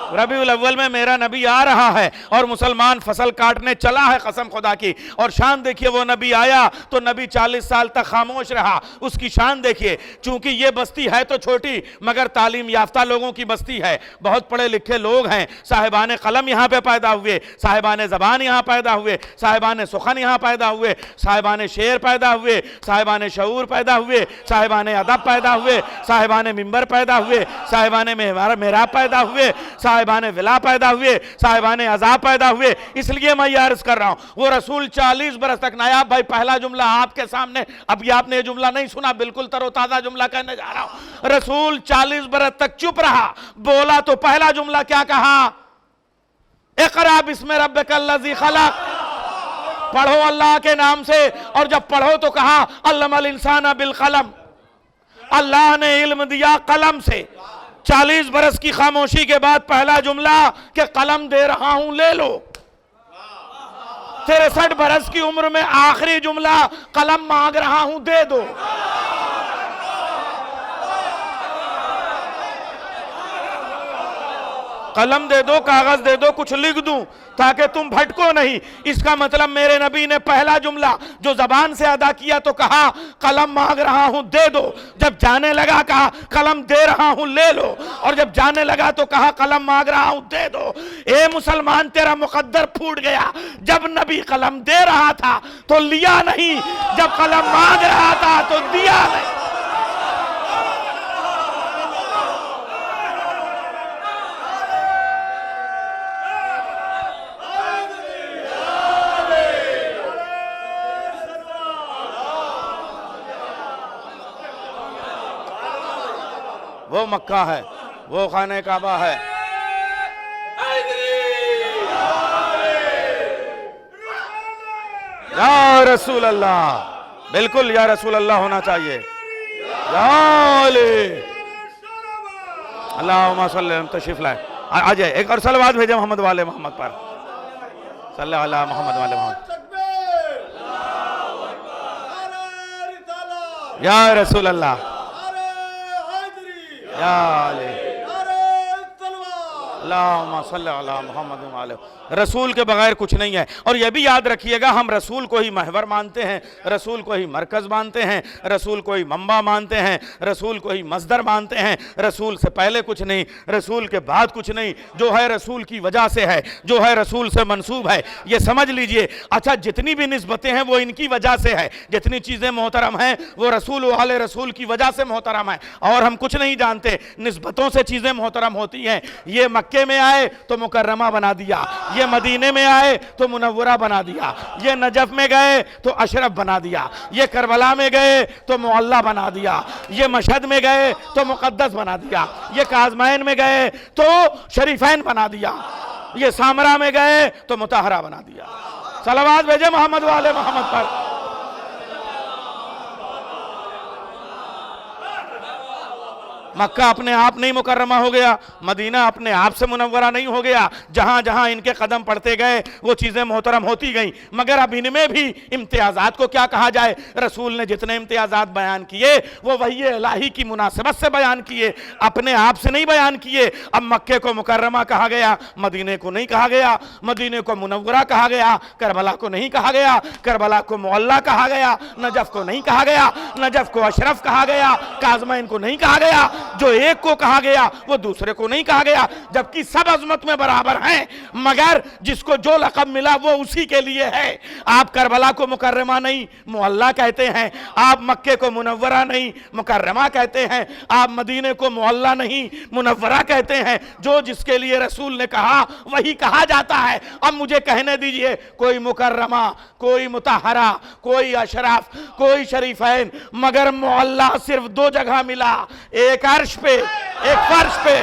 रबीउल अव्वल में मेरा नबी आ रहा है और मुसलमान फसल काटने चला है, कसम खुदा की। और शान देखिए, वो नबी आया तो नबी 40 साल तक खामोश रहा। उसकी शान देखिए, चूंकि ये बस्ती है तो छोटी मगर तालीम याफ्ता लोगों की बस्ती है, बहुत पढ़े लिखे लोग हैं। साहिबान कलम यहाँ पे पैदा हुए, साहिबान ज़बान यहाँ पैदा हुए, साहिबान सुखन यहाँ पैदा हुए, साहिबान शेर पैदा हुए, साहिबान शऊर पैदा हुए, साहिबान अदब पैदा हुए, साहिबान मिंबर पैदा हुए, साहिबान मेहराब पैदा हुए, साहिबान विला पैदा हुए, साहिबान अज़ाब पैदा हुए। इसलिए मैं ये अर्ज कर रहा हूं, वो रसूल 40 बरस तक नायाब। भाई, पहला जुमला आपके सामने, अभी आपने ये जुमला नहीं सुना, बिल्कुल तरोताजा जुमला कहने जा रहा हूं। रसूल 40 बरस तक चुप रहा, बोला तो पहला जुमला क्या कहा? इक़रा बिस्मि रब्बिकल्लज़ी खलक़, पढ़ो अल्लाह के नाम से। और जब पढ़ो तो कहा अल्लमल इंसाना बिल कलम, अल्लाह ने इल्म दिया कलम से। 40 बरस की खामोशी के बाद पहला जुमला कि कलम दे रहा हूं, ले लो। 63 बरस की उम्र में आखिरी जुमला, कलम मांग रहा हूं, दे दो। कलम दे दो, कागज दे दो, कुछ लिख दूं ताकि तुम भटको नहीं। इसका मतलब मेरे नबी ने पहला जुमला जो जबान से अदा किया तो कहा कलम मांग रहा हूं दे दो, जब जाने लगा कहा कलम दे रहा हूं ले लो, और जब जाने लगा तो कहा कलम मांग रहा हूं दे दो। ए मुसलमान, तेरा मुकद्दर फूट गया। जब नबी कलम दे रहा था तो लिया नहीं, जब कलम मांग रहा था तो दिया नहीं। वो मक्का है, वो खाने काबा है। या रसूल अल्लाह, बिल्कुल या रसूल अल्लाह होना चाहिए। या अल्लाहुम्मा सल्ली तशरीफ लाए, आ जाए। एक और सलवात भेजे मोहम्मद वाले मोहम्मद पर, सल्लल्लाहु अलैहि मोहम्मद वाले मोहम्मद। या रसूल अल्लाह, रसूल के बगैर कुछ नहीं है। और यह भी याद रखिएगा, हम रसूल को ही महवर मानते हैं, रसूल को ही मरकज मानते हैं, रसूल को ही मंबा मानते हैं, रसूल को ही मस्दर मानते हैं। रसूल से पहले कुछ नहीं, रसूल के बाद कुछ नहीं। जो है रसूल की वजह से है, जो है रसूल से मंसूब है, ये समझ लीजिए। अच्छा, जितनी भी निस्बतें हैं वो इनकी वजह से है, जितनी चीज़ें मोहतरम हैं वो रसूल वाले रसूल की वजह से मोहतरम है, और हम कुछ नहीं जानते। निस्बतों से चीज़ें मोहतरम होती हैं। ये मक्के में आए तो मुकर्रमा बना दिया, ये मदीने में आए तो मुनव्वरा बना दिया, ये नजफ में गए तो अशरफ बना दिया, ये करबला में गए तो मुअल्ला बना दिया, ये मशहद में गए तो मुकद्दस बना दिया, ये काज़मैन में गए तो शरीफैन बना दिया, ये सामरा में गए तो मुताहरा बना दिया। सलावत भेजे मोहम्मद वाले मोहम्मद पर। मक्का अपने आप नहीं मुकर्रमा हो गया, मदीना अपने आप से मुनव्वरा नहीं हो गया। जहाँ जहाँ इनके कदम पड़ते गए वो चीज़ें मोहतरम होती गईं। मगर अब इनमें भी इम्तियाज़ात को क्या कहा जाए? रसूल ने जितने इम्तियाज़ात बयान किए वो वही इलाही की मुनासिबत से बयान किए, अपने आप से नहीं बयान किए। अब मक्के को मुकर्रमा कहा गया, मदीने को नहीं कहा गया, मदीने को मुनव्वरा कहा गया, करबला को नहीं कहा गया, करबला को मुअल्ला कहा गया, नजफ को नहीं कहा गया, नजफ को अशरफ कहा गया, काज़मैन को नहीं कहा गया। जो एक को कहा गया वो दूसरे को नहीं कहा गया, जबकि सब अजमत में बराबर हैं, मगर जिसको जो लक़ब मिला वो उसी के लिए है। आप करबला को मुकर्रमा नहीं मुअल्ला कहते हैं, आप मक्के को मुनव्वरा नहीं मुकर्रमा कहते हैं, आप मदीने को मुअल्ला नहीं मुनव्वरा कहते हैं। जो जिसके लिए रसूल ने कहा वही कहा जाता है। अब मुझे कहने दीजिए, कोई मुकर्रमा, कोई मुताहरा, कोई अशरफ, कोई शरीफैन, मगर मुअल्ला सिर्फ दो जगह मिला, एक अर्श पे, एक फर्श पे।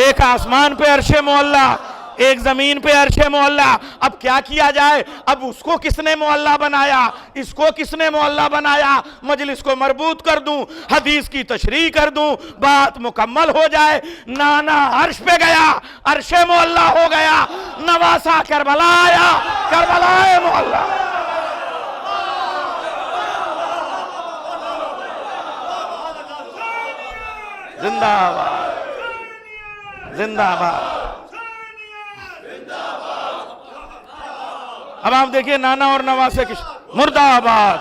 एक आसमान पे अर्शे मुअल्ला, एक जमीन पे अर्शे मुअल्ला। अब क्या किया जाए? अब उसको किसने मुअल्ला बनाया, इसको किसने मुअल्ला बनाया? मजलिस को मरबूत कर दूं, हदीस की तशरीह कर दूं, बात मुकम्मल हो जाए। नाना अर्श पे गया, अर्शे मुअल्ला हो गया। नवासा करबला आया, करबला मुअल्ला। जिंदाबाद, जिंदाबाद। अब आप देखिए नाना और नवासे की मुर्दाबाद,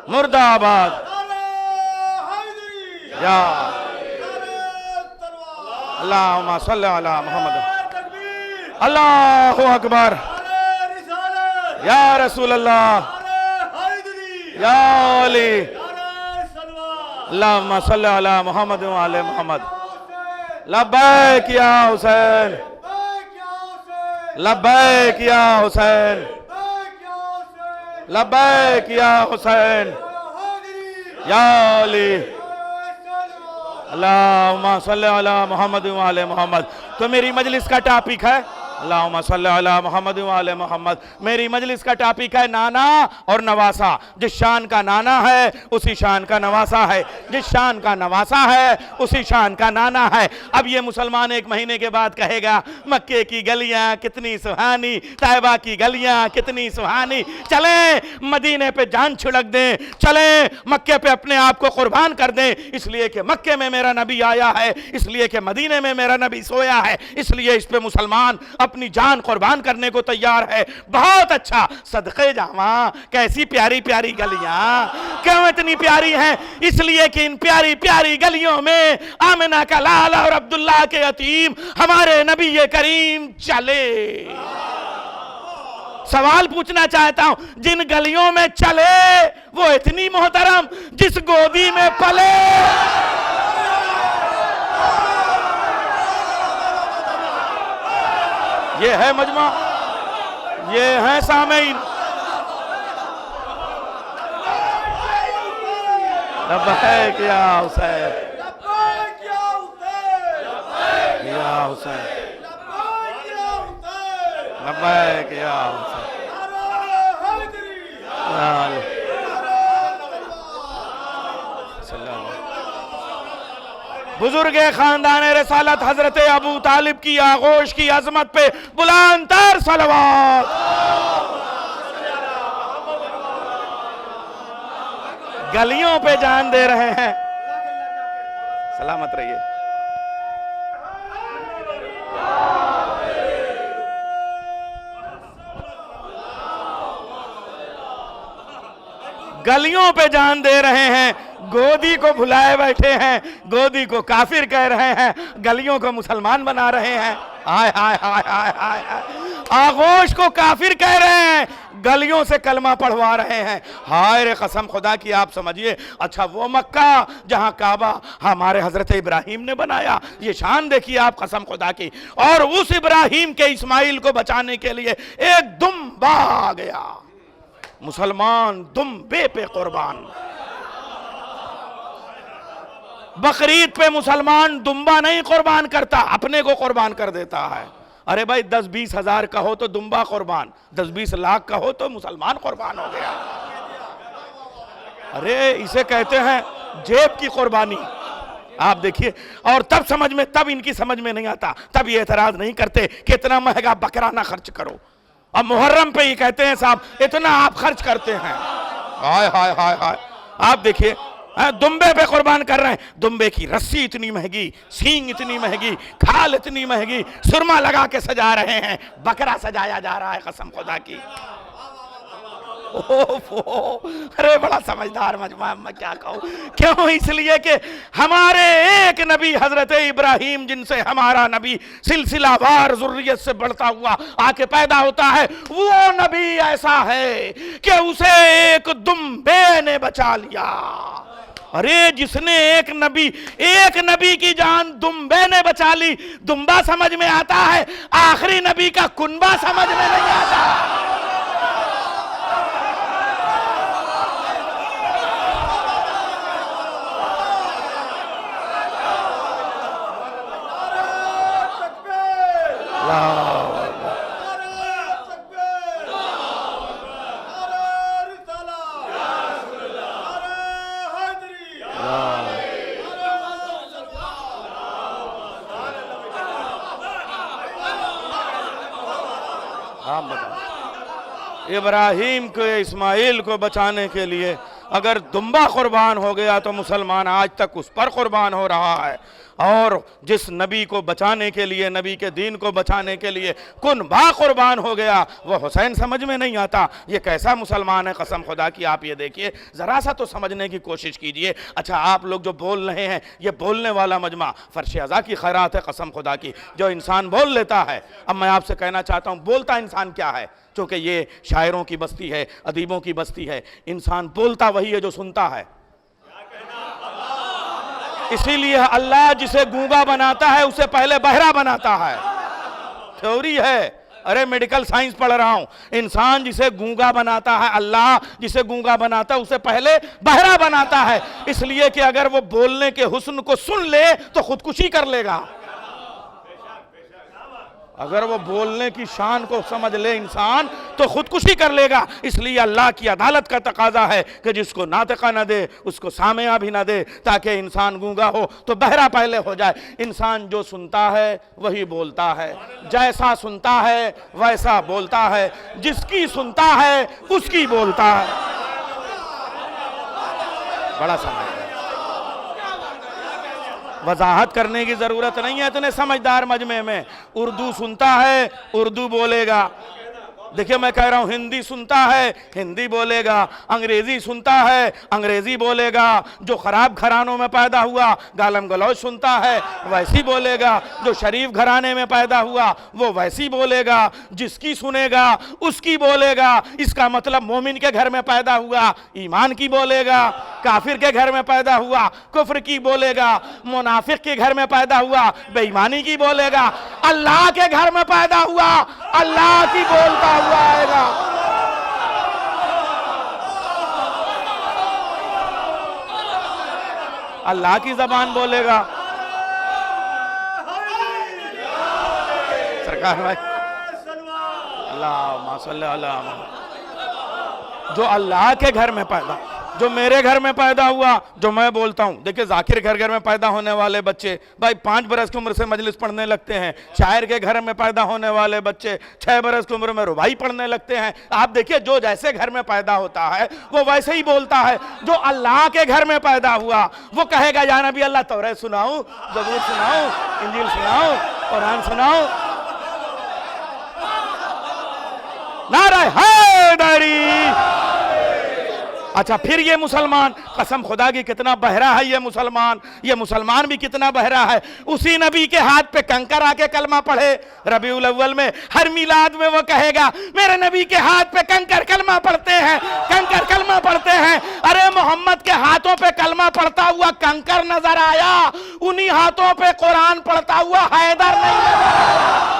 मुर्दाबाद। या अल्लाहुम्मा सल्ली अला मुहम्मद। अल्लाहु अकबर। या रसूल अल्लाह, या अली। अल्लाहुम्मा सल्ली अला मुहम्मद व आले मुहम्मद। लब्बैक या हुसैन, लब्बैक या हुसैन, लब्बैक या हुसैन, या अली। अल्लाहुम्मा सल्ली अला मुहम्मद व आले मुहम्मद। तो मेरी मजलिस का टॉपिक है अल्लाहुम्मा सल्ली अला मुहम्मद व आले मोहम्मद। मेरी मजलिस का टॉपिक है नाना और नवासा। जिस शान का नाना है उसी शान का नवासा है, जिस शान का नवासा है उसी शान का नाना है। अब ये मुसलमान एक महीने के बाद कहेगा मक्के की गलियां कितनी सुहानी, तैयबा की गलियां कितनी सुहानी, चले मदीने पे जान छिड़क दें, चले मक्के पे अपने आप को कुर्बान कर दें, इसलिए कि मक्के में मेरा नबी आया है, इसलिए कि मदीने में मेरा नबी सोया है, इसलिए इस पे मुसलमान अपनी जान कुर्बान करने को तैयार है। बहुत अच्छा, सदक़े जावा, कैसी प्यारी प्यारी गलियां, क्यों इतनी प्यारी हैं? इसलिए कि इन प्यारी प्यारी गलियों में आमिना का लाला और अब्दुल्ला के यतीम हमारे नबी ये करीम चले। सवाल पूछना चाहता हूं, जिन गलियों में चले वो इतनी मोहतरम जिस गोदी में पले। ये है मजमा, ये है सामीन। लब्बैक या हुसैन, या हुसैन, लब्बैक या हुसैन। बुजुर्ग खानदान रसालत हजरत अबू तालिब की आगोश की अजमत पे बुलंदतर सलवात। गलियों पे जान दे रहे हैं, सलामत रहिए। गलियों पे जान दे रहे हैं, गोदी को भुलाए बैठे हैं, गोदी को काफिर कह रहे हैं, गलियों को मुसलमान बना रहे हैं। हाय हाय हाय हाय हाय हाय, आगोश को काफिर कह रहे हैं, गलियों से कलमा पढ़वा रहे हैं। हाय रे कसम खुदा की, आप समझिए। अच्छा, वो मक्का जहां काबा हमारे हजरत इब्राहिम ने बनाया, ये शान देखिए आप, कसम खुदा की। और उस इब्राहिम के इस्माइल को बचाने के लिए एक दुम्बा आ गया, मुसलमान दुम्बे पे कुर्बान। बकरीद पे मुसलमान दुम्बा नहीं कुर्बान करता, अपने को कुर्बान कर देता है। अरे भाई 10-20 हजार का हो तो दुम्बा कुर्बान, 10-20 लाख का हो तो मुसलमान कुर्बान हो गया। अरे इसे कहते हैं जेब की कुर्बानी। आप देखिए, और तब समझ में, तब इनकी समझ में नहीं आता, तब ये एतराज नहीं करते कि इतना महंगा बकरा ना खर्च करो। अब मुहर्रम पे ही कहते हैं साहब इतना आप खर्च करते हैं। हाय हाय हाय हाय, आप देखिए दुम्बे पे कुर्बान कर रहे हैं। दुम्बे की रस्सी इतनी महंगी, सींग इतनी महंगी, खाल इतनी महंगी, सुरमा लगा के सजा रहे हैं, बकरा सजाया जा रहा है, कसम खुदा की। अरे बड़ा समझदार मजमा, मैं क्या कहूं। क्यों? इसलिए कि हमारे एक नबी हजरत इब्राहिम, जिनसे हमारा नबी सिलसिलावार जुर्रियत से बढ़ता हुआ आके पैदा होता है, वो नबी ऐसा है कि उसे एक दुम्बे ने बचा लिया। अरे जिसने एक नबी की जान दुम्बे ने बचा ली, दुम्बा समझ में आता है, आखिरी नबी का कुनबा समझ में नहीं आता। इब्राहिम को, इस्माइल को बचाने के लिए अगर दुम्बा कुर्बान हो गया तो मुसलमान आज तक उस पर कुर्बान हो रहा है। और जिस नबी को बचाने के लिए, नबी के दीन को बचाने के लिए कुनबा कुर्बान हो गया, वो हुसैन समझ में नहीं आता। ये कैसा मुसलमान है, कसम खुदा की। आप ये देखिए, ज़रा सा तो समझने की कोशिश कीजिए। अच्छा, आप लोग जो बोल रहे हैं, ये बोलने वाला मजमा फर्श अज़ा की खैरात है, कसम खुदा की। जो इंसान बोल लेता है, अब मैं आपसे कहना चाहता हूँ, बोलता इंसान क्या है? क्योंकि ये शायरों की बस्ती है, अदीबों की बस्ती है। इंसान बोलता वही है जो सुनता है। इसीलिए अल्लाह जिसे गूंगा बनाता है उसे पहले बहरा बनाता है। थ्योरी है, अरे मेडिकल साइंस पढ़ रहा हूं। इंसान जिसे गूंगा बनाता है, अल्लाह जिसे गूंगा बनाता है उसे पहले बहरा बनाता है। इसलिए कि अगर वो बोलने के हुस्न को सुन ले तो खुदकुशी कर लेगा। अगर वो बोलने की शान को समझ ले इंसान तो खुदकुशी कर लेगा। इसलिए अल्लाह की अदालत का तकाजा है कि जिसको नातिका न दे उसको सामिया भी न दे, ताकि इंसान गूंगा हो तो बहरा पहले हो जाए। इंसान जो सुनता है वही बोलता है, जैसा सुनता है वैसा बोलता है, जिसकी सुनता है उसकी बोलता है। बड़ा समझदार, वजाहत करने की जरूरत नहीं है इतने समझदार मजमे में। उर्दू सुनता है उर्दू बोलेगा। देखिए मैं कह रहा हूं, हिंदी सुनता है हिंदी बोलेगा, अंग्रेजी सुनता है अंग्रेजी बोलेगा। जो खराब घरानों में पैदा हुआ गालम गलौज सुनता है वैसी बोलेगा, जो शरीफ घराने में पैदा हुआ वो वैसी बोलेगा। जिसकी सुनेगा उसकी बोलेगा। इसका मतलब मोमिन के घर में पैदा हुआ ईमान की बोलेगा, काफिर के घर में पैदा हुआ कुफ्र की बोलेगा, मुनाफिक के घर में पैदा हुआ बेईमानी की बोलेगा। अल्लाह के घर में पैदा हुआ अल्लाह की बोलता हुआ आएगा। अल्लाह की जबान बोलेगा। सरकार भाई अल्लाह जो अल्लाह के घर में पैदा, जो मेरे घर में पैदा हुआ, जो मैं बोलता हूं। देखिए जाकिर घर घर में पैदा होने वाले बच्चे भाई 5 बरस की उम्र से मजलिस पढ़ने लगते हैं। शायर के घर में पैदा होने वाले बच्चे 6 बरस की उम्र में रुबाई पढ़ने लगते हैं। आप देखिए जो जैसे घर में पैदा होता है वो वैसे ही बोलता है। जो अल्लाह के घर में पैदा हुआ वो कहेगा या नबी अल्लाह तौरात सुनाऊं, ज़बूर सुनाऊं, इंजील सुनाऊं, कुरान सुनाऊं। नारा हैदरी। अच्छा फिर ये मुसलमान, कसम खुदा की कितना बहरा है ये मुसलमान भी कितना बहरा है। उसी नबी के हाथ पे कंकर आके कलमा पढ़े रबीउल अव्वल में, हर मिलाद में वो कहेगा मेरे नबी के हाथ पे कंकर कलमा पढ़ते हैं, कंकर कलमा पढ़ते हैं। अरे मोहम्मद के हाथों पे कलमा पढ़ता हुआ कंकर नजर आया, उन्हीं हाथों पे कुरान पढ़ता हुआ हैदर नहीं नजर आया।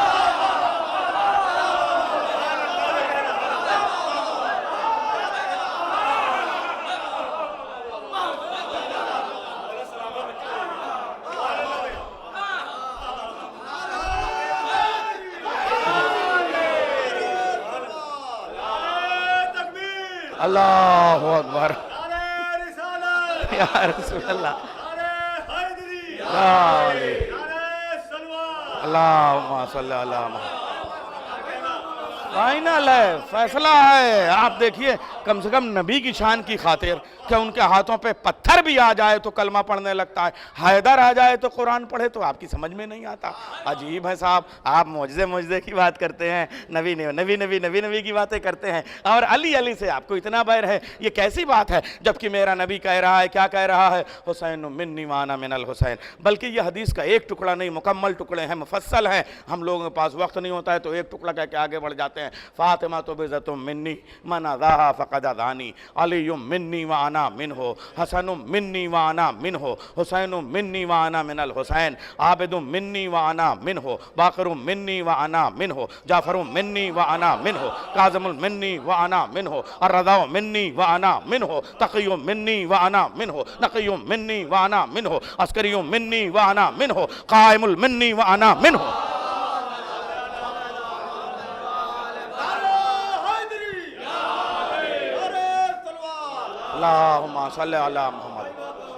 अल्लाहु अकबर या रसूल अल्लाह। अल्लाहुम्मा सल्ली अला मुहम्मद। फाइनल है, फैसला है। आप देखिए कम से कम नबी की शान की खातिर क्या उनके हाथों पे पत्थर भी आ जाए तो कलमा पढ़ने लगता है, हैदर आ जाए तो कुरान पढ़े तो आपकी समझ में नहीं आता। अजीब है साहब, आप मौजज़े की बात करते हैं, नबी नबी की बातें करते हैं, और अली से आपको इतना बैर है। ये कैसी बात है, जबकि मेरा नबी कह रहा है, क्या कह रहा है, हुसैन मिन्नी वाना मिनल हुसैन। बल्कि ये हदीस का एक टुकड़ा नहीं, मुकम्मल टुकड़े हैं, मुफस्सल हैं। हम लोगों के पास वक्त नहीं होता है तो एक टुकड़ा कह के आगे बढ़ जाते हैं। फातिमा तो बेज़तुम मिन्नी मन अज़ाहा फ़क़द अज़ानी, अलीयुम मिन्नी व अना मिन्हु, हसनुम मिन्नी व अना मिन्हु, हुसैनुम मिन्नी व अना मिनल हुसैन, आबिदुम मिन्नी व अना मिन्हु, बाक़िरुम मिन्नी व अना मिन्हु, जाफ़रुम मिन्नी व अना मिन्हु, काज़िमुल मिन्नी व अना मिन्हु, अर्रज़ाउ मिन्नी व अना मिन्हु, तक़ियुम मिन्नी व अना मिन्हु, नक़ियुम मिन्नी व अना मिन्हु, अस्करियुम मिन्नी व अना मिन्हु, क़ाइमुल मिन्नी व अना मिन्हु। अल्लाहुम्मा सल्ली अला मुहम्मद।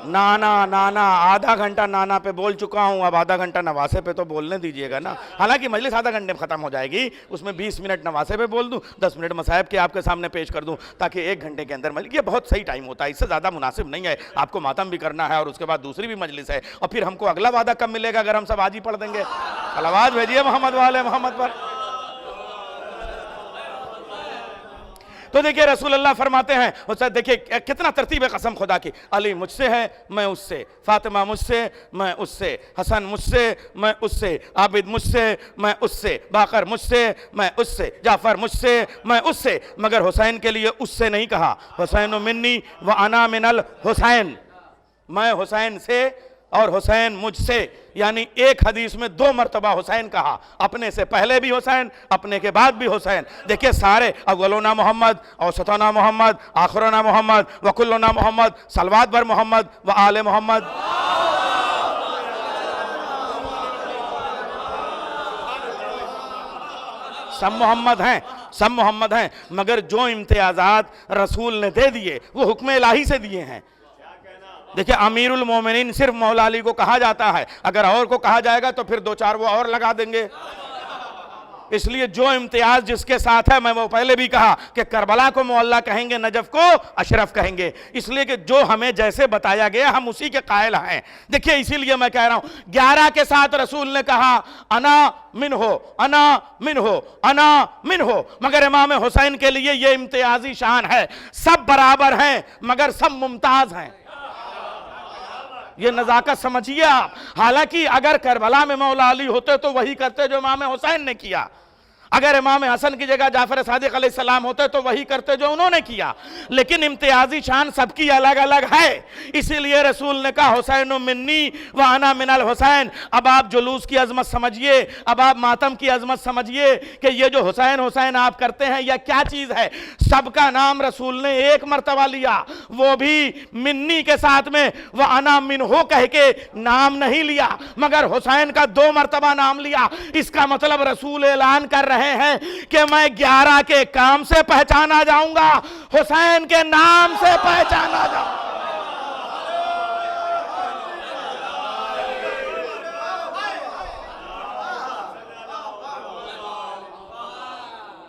नाना आधा घंटा नाना पे बोल चुका हूँ, अब आधा घंटा नवासे पे तो बोलने दीजिएगा ना। हालांकि मजलिस आधा घंटे में ख़त्म हो जाएगी, उसमें 20 मिनट नवासे पे बोल दूँ, 10 मिनट मसाइब के आपके सामने पेश कर दूँ, ताकि 1 घंटे के अंदर मजलिस, ये बहुत सही टाइम होता है। इससे ज़्यादा मुनासिब नहीं है। आपको मातम भी करना है और उसके बाद दूसरी भी मजलिस है, और फिर हमको अगला वादा कब मिलेगा अगर हम सब आज ही पढ़ देंगे। सलावात भेजिए मोहम्मद वाले मोहम्मद पर। तो देखिए रसूल अल्लाह फरमाते हैं, उससे देखिए कितना तरतीब है कसम खुदा की। अली मुझसे है मैं उससे, फातिमा मुझसे मैं उससे, हसन मुझसे मैं उससे, आबिद मुझसे मैं उससे, बाकर मुझसे मैं उससे, जाफर मुझसे मैं उससे। मगर हुसैन के लिए उससे नहीं कहा, हुसैन मिन्नी व अना मिनल हुसैन, मैं हुसैन से और हुसैन मुझसे। यानी एक हदीस में 2 मरतबा हुसैन कहा, अपने से पहले भी हुसैन, अपने के बाद भी हुसैन। देखिए सारे अव्वलोना मोहम्मद, औसतोना मोहम्मद, आखिरोना मोहम्मद, वकुल्लोना मोहम्मद, सलवात बर मोहम्मद व आले मोहम्मद। सब मोहम्मद हैं, सब मोहम्मद हैं, मगर जो इम्तियाज़ात रसूल ने दे दिए वो हुक्म इलाही से दिए हैं। देखिए अमीरुल मोमिनीन सिर्फ मौला अली को कहा जाता है, अगर और को कहा जाएगा तो फिर दो चार वो और लगा देंगे। इसलिए जो इम्तियाज जिसके साथ है, मैं वो पहले भी कहा कि करबला को मौला कहेंगे, नजफ को अशरफ कहेंगे, इसलिए कि जो हमें जैसे बताया गया हम उसी के कायल हैं। देखिए इसीलिए मैं कह रहा हूं 11 के साथ रसूल ने कहा अना मिन हो, अना मिन हो, अना मिन हो, मगर इमाम हुसैन के लिए ये इम्तियाजी शान है, सब बराबर हैं मगर सब मुमताज हैं। ये नज़ाकत समझिए आप। हालांकि अगर करबला में मौला अली होते तो वही करते जो इमाम हुसैन ने किया, अगर इमाम हसन की जगह जाफर सादिक अलैहिस्सलाम होते तो वही करते जो उन्होंने किया, लेकिन इम्तियाजी शान सबकी अलग अलग है। इसीलिए रसूल ने कहा हुसैन मिन्नी व अना मिनल हुसैन। अब आप जुलूस की अजमत समझिए, अब आप मातम की अजमत समझिए कि ये जो हुसैन हुसैन आप करते हैं यह क्या चीज़ है। सबका नाम रसूल ने एक मरतबा लिया, वो भी मिन्नी के साथ में व अना मिन हो कह के नाम नहीं लिया, मगर हुसैन का 2 मरतबा नाम लिया। इसका मतलब रसूल ऐलान कर रहे हैं कि मैं 11 के काम से पहचाना जाऊंगा, हुसैन के नाम से पहचाना जाऊंगा।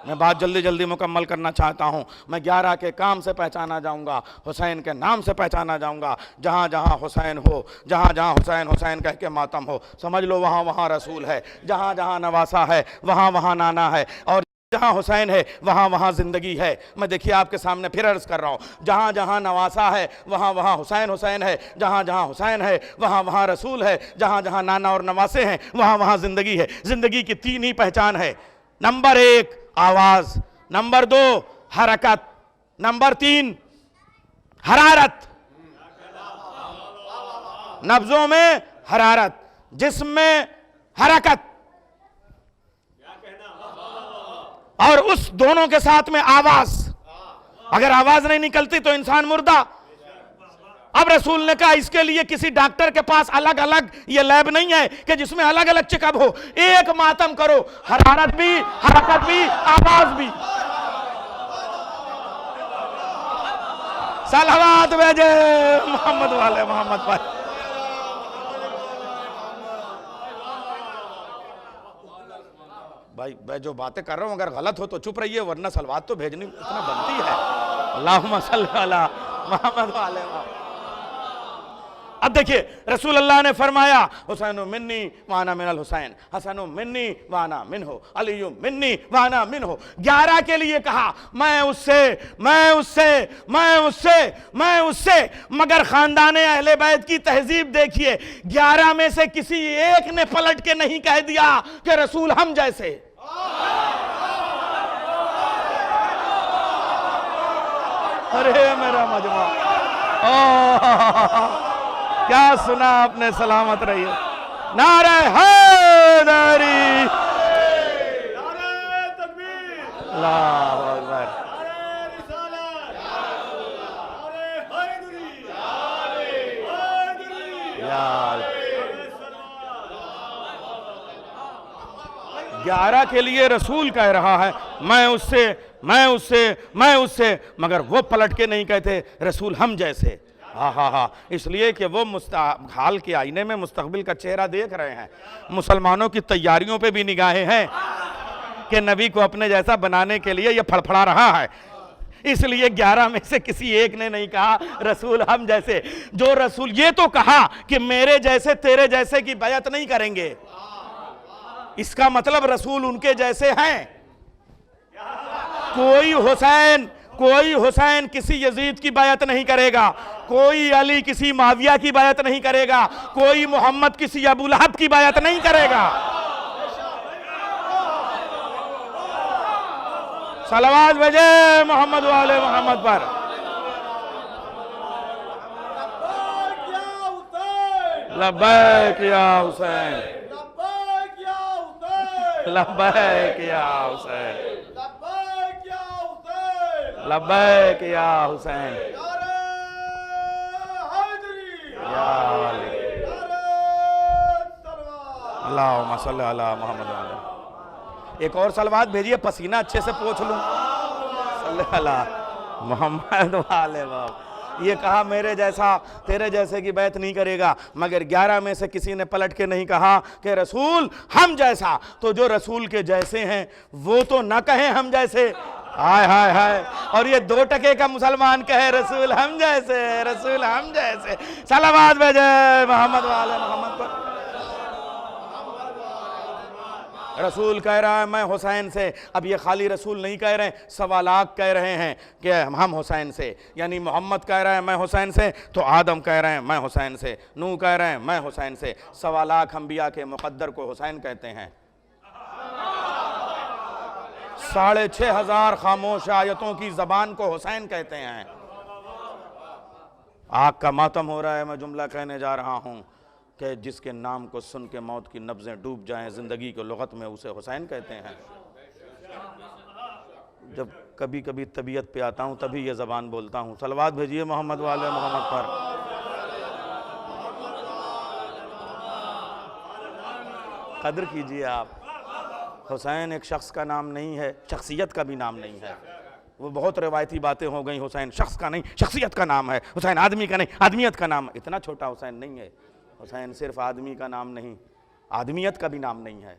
मैं बात जल्दी जल्दी मुकम्मल करना चाहता हूं। मैं 11 के काम से पहचाना जाऊंगा, हुसैन के नाम से पहचाना जाऊंगा। जहां जहां हुसैन हो, जहां जहां हुसैन हुसैन कह के मातम हो, समझ लो वहां वहां रसूल है। जहां जहां नवासा है वहां वहां नाना है, और जहां हुसैन है वहां वहां जिंदगी है। मैं देखिए आपके सामने फिर अर्ज कर रहा हूं, जहां जहां नवासा है वहां वहां हुसैन हुसैन है, जहां जहां हुसैन है वहां वहां रसूल है, जहां जहां नाना और नवासे हैं वहां वहां जिंदगी है। जिंदगी की 3 ही पहचान है, नंबर 1 आवाज, नंबर 2 हरकत, नंबर 3 हरारत। नब्जों में हरारत, जिस्म में हरकत, और उस दोनों के साथ में आवाज। अगर आवाज नहीं निकलती तो इंसान मुर्दा। अब रसूल ने कहा इसके लिए किसी डॉक्टर के पास अलग अलग ये लैब नहीं है कि जिसमें अलग अलग चेकअप हो। एक मातम करो, हरारत भी, हरकत भी, आवाज भी। सलावत भेजे मोहम्मद वाले मोहम्मद पर। भाई मैं जो बातें कर रहा हूं अगर गलत हो तो चुप रहिए, वरना सलवात तो भेजनी इतना बनती है। अल्लाहुम्मा सल्ली अला मोहम्मद वाले। अब देखिए रसूल अल्लाह ने फरमाया हुसैन मिन्नी वाना मिनल हुसैन, हसन मिन्नी वाना मिन हो, अली मिन्नी वाना मिन हो। 11 के लिए कहा मैं उससे, मैं उससे, मैं उससे, मैं उससे, मगर खानदान अहले बैत की तहजीब देखिए, 11 में से किसी एक ने पलट के नहीं कह दिया कि रसूल हम जैसे। अरे मेरा मजमा, क्या सुना आपने, सलामत रहिए। नारे हैदरी, नारे तकबीर, अल्लाहु अकबर, नारे रिसालत, नारे हैदरी, नारे हैदरी, यार 11 के लिए रसूल कह रहा है मैं उससे, मैं उससे, मैं उससे, मगर वो पलट के नहीं कहते रसूल हम जैसे। हाँ, इसलिए कि वो हाल के आईने में मुस्तकबिल का चेहरा देख रहे हैं। मुसलमानों की तैयारियों पे भी निगाहें हैं कि नबी को अपने जैसा बनाने के लिए ये फड़फड़ा रहा है। इसलिए 11 में से किसी एक ने नहीं कहा रसूल हम जैसे। जो रसूल ये तो कहा कि मेरे जैसे तेरे जैसे की बैत नहीं करेंगे, इसका मतलब रसूल उनके जैसे हैं। कोई हुसैन किसी यजीद की बैत नहीं करेगा, कोई अली किसी माविया की बैत नहीं करेगा, कोई मोहम्मद किसी अबू लहब की बैत नहीं करेगा। सलावत भेजे मोहम्मद वाले मोहम्मद पर। लब्बैक या हुसैन, लब्बैक या हुसैन, लब्बैक या हुसैन, अल्लाहुम्मा सल्ली अला मुहम्मद। एक और सलवात भेजिए, पसीना अच्छे से पोंछ लूं। सल्लल्लाहु अलैहि मोहम्मद वाले बाप। ये कहा मेरे जैसा तेरे जैसे की बैत नहीं करेगा, मगर 11 में से किसी ने पलट के नहीं कहा कि रसूल हम जैसा। तो जो रसूल के जैसे हैं वो तो ना कहें हम जैसे, हाय हाय हाय। और ये 2 टके का मुसलमान कहे रसूल हम जैसे, रसूल हम जैसे। सलावत भेजे मोहम्मद वाले मोहम्मद पर। रसूल कह रहा है मैं हुसैन से। अब ये खाली रसूल नहीं कह रहे हैं, 1.25 लाख कह रहे हैं कि हम हुसैन से। यानी मोहम्मद कह रहा है मैं हुसैन से, तो आदम कह रहे हैं मैं हुसैन से, नूह कह रहे हैं मैं हुसैन से। 1.25 लाख अंबिया के मुक़द्दर को हुसैन कहते हैं। 6,500 खामोश आयतों की ज़बान को हुसैन कहते हैं। आग का मातम हो रहा है। मैं जुमला कहने जा रहा हूँ कि जिसके नाम को सुन के मौत की नब्ज़ें डूब जाएं, ज़िंदगी के लुग़त में उसे हुसैन कहते हैं। जब कभी कभी तबीयत पे आता हूँ तभी ये ज़बान बोलता हूँ। सलवात भेजिए मोहम्मद वाले मोहम्मद पर। कदर कीजिए आप। हुसैन एक शख्स का नाम नहीं है, शख्सियत का भी नाम नहीं है। वो बहुत रिवायती बातें हो गई, हुसैन शख्स का नहीं शख्सियत का नाम है, हुसैन आदमी का नहीं आदमियत का नाम है। इतना छोटा हुसैन नहीं है। हुसैन सिर्फ आदमी का नाम नहीं, आदमियत का भी नाम नहीं है।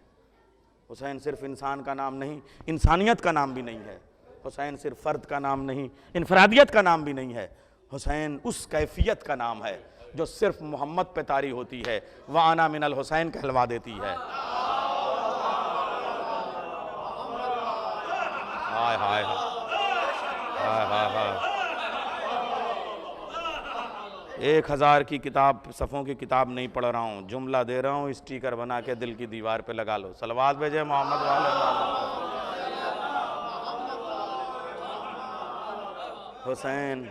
हुसैन सिर्फ इंसान का नाम नहीं, इंसानियत का नाम भी नहीं है। हुसैन सिर्फ फ़र्द का नाम नहीं, इनफरादियत का नाम भी नहीं है। हुसैन उस कैफियत का नाम है जो सिर्फ मोहम्मद पे तारी होती है, व आना मिनल हुसैन कहलवा देती है। हाय हाय हाय हाय हाय। 1000 की किताब, सफ़ों की किताब नहीं पढ़ रहा हूँ, जुमला दे रहा हूँ, स्टिकर बना के दिल की दीवार पे लगा लो। सलवात भेजे मोहम्मद वाले। हुसैन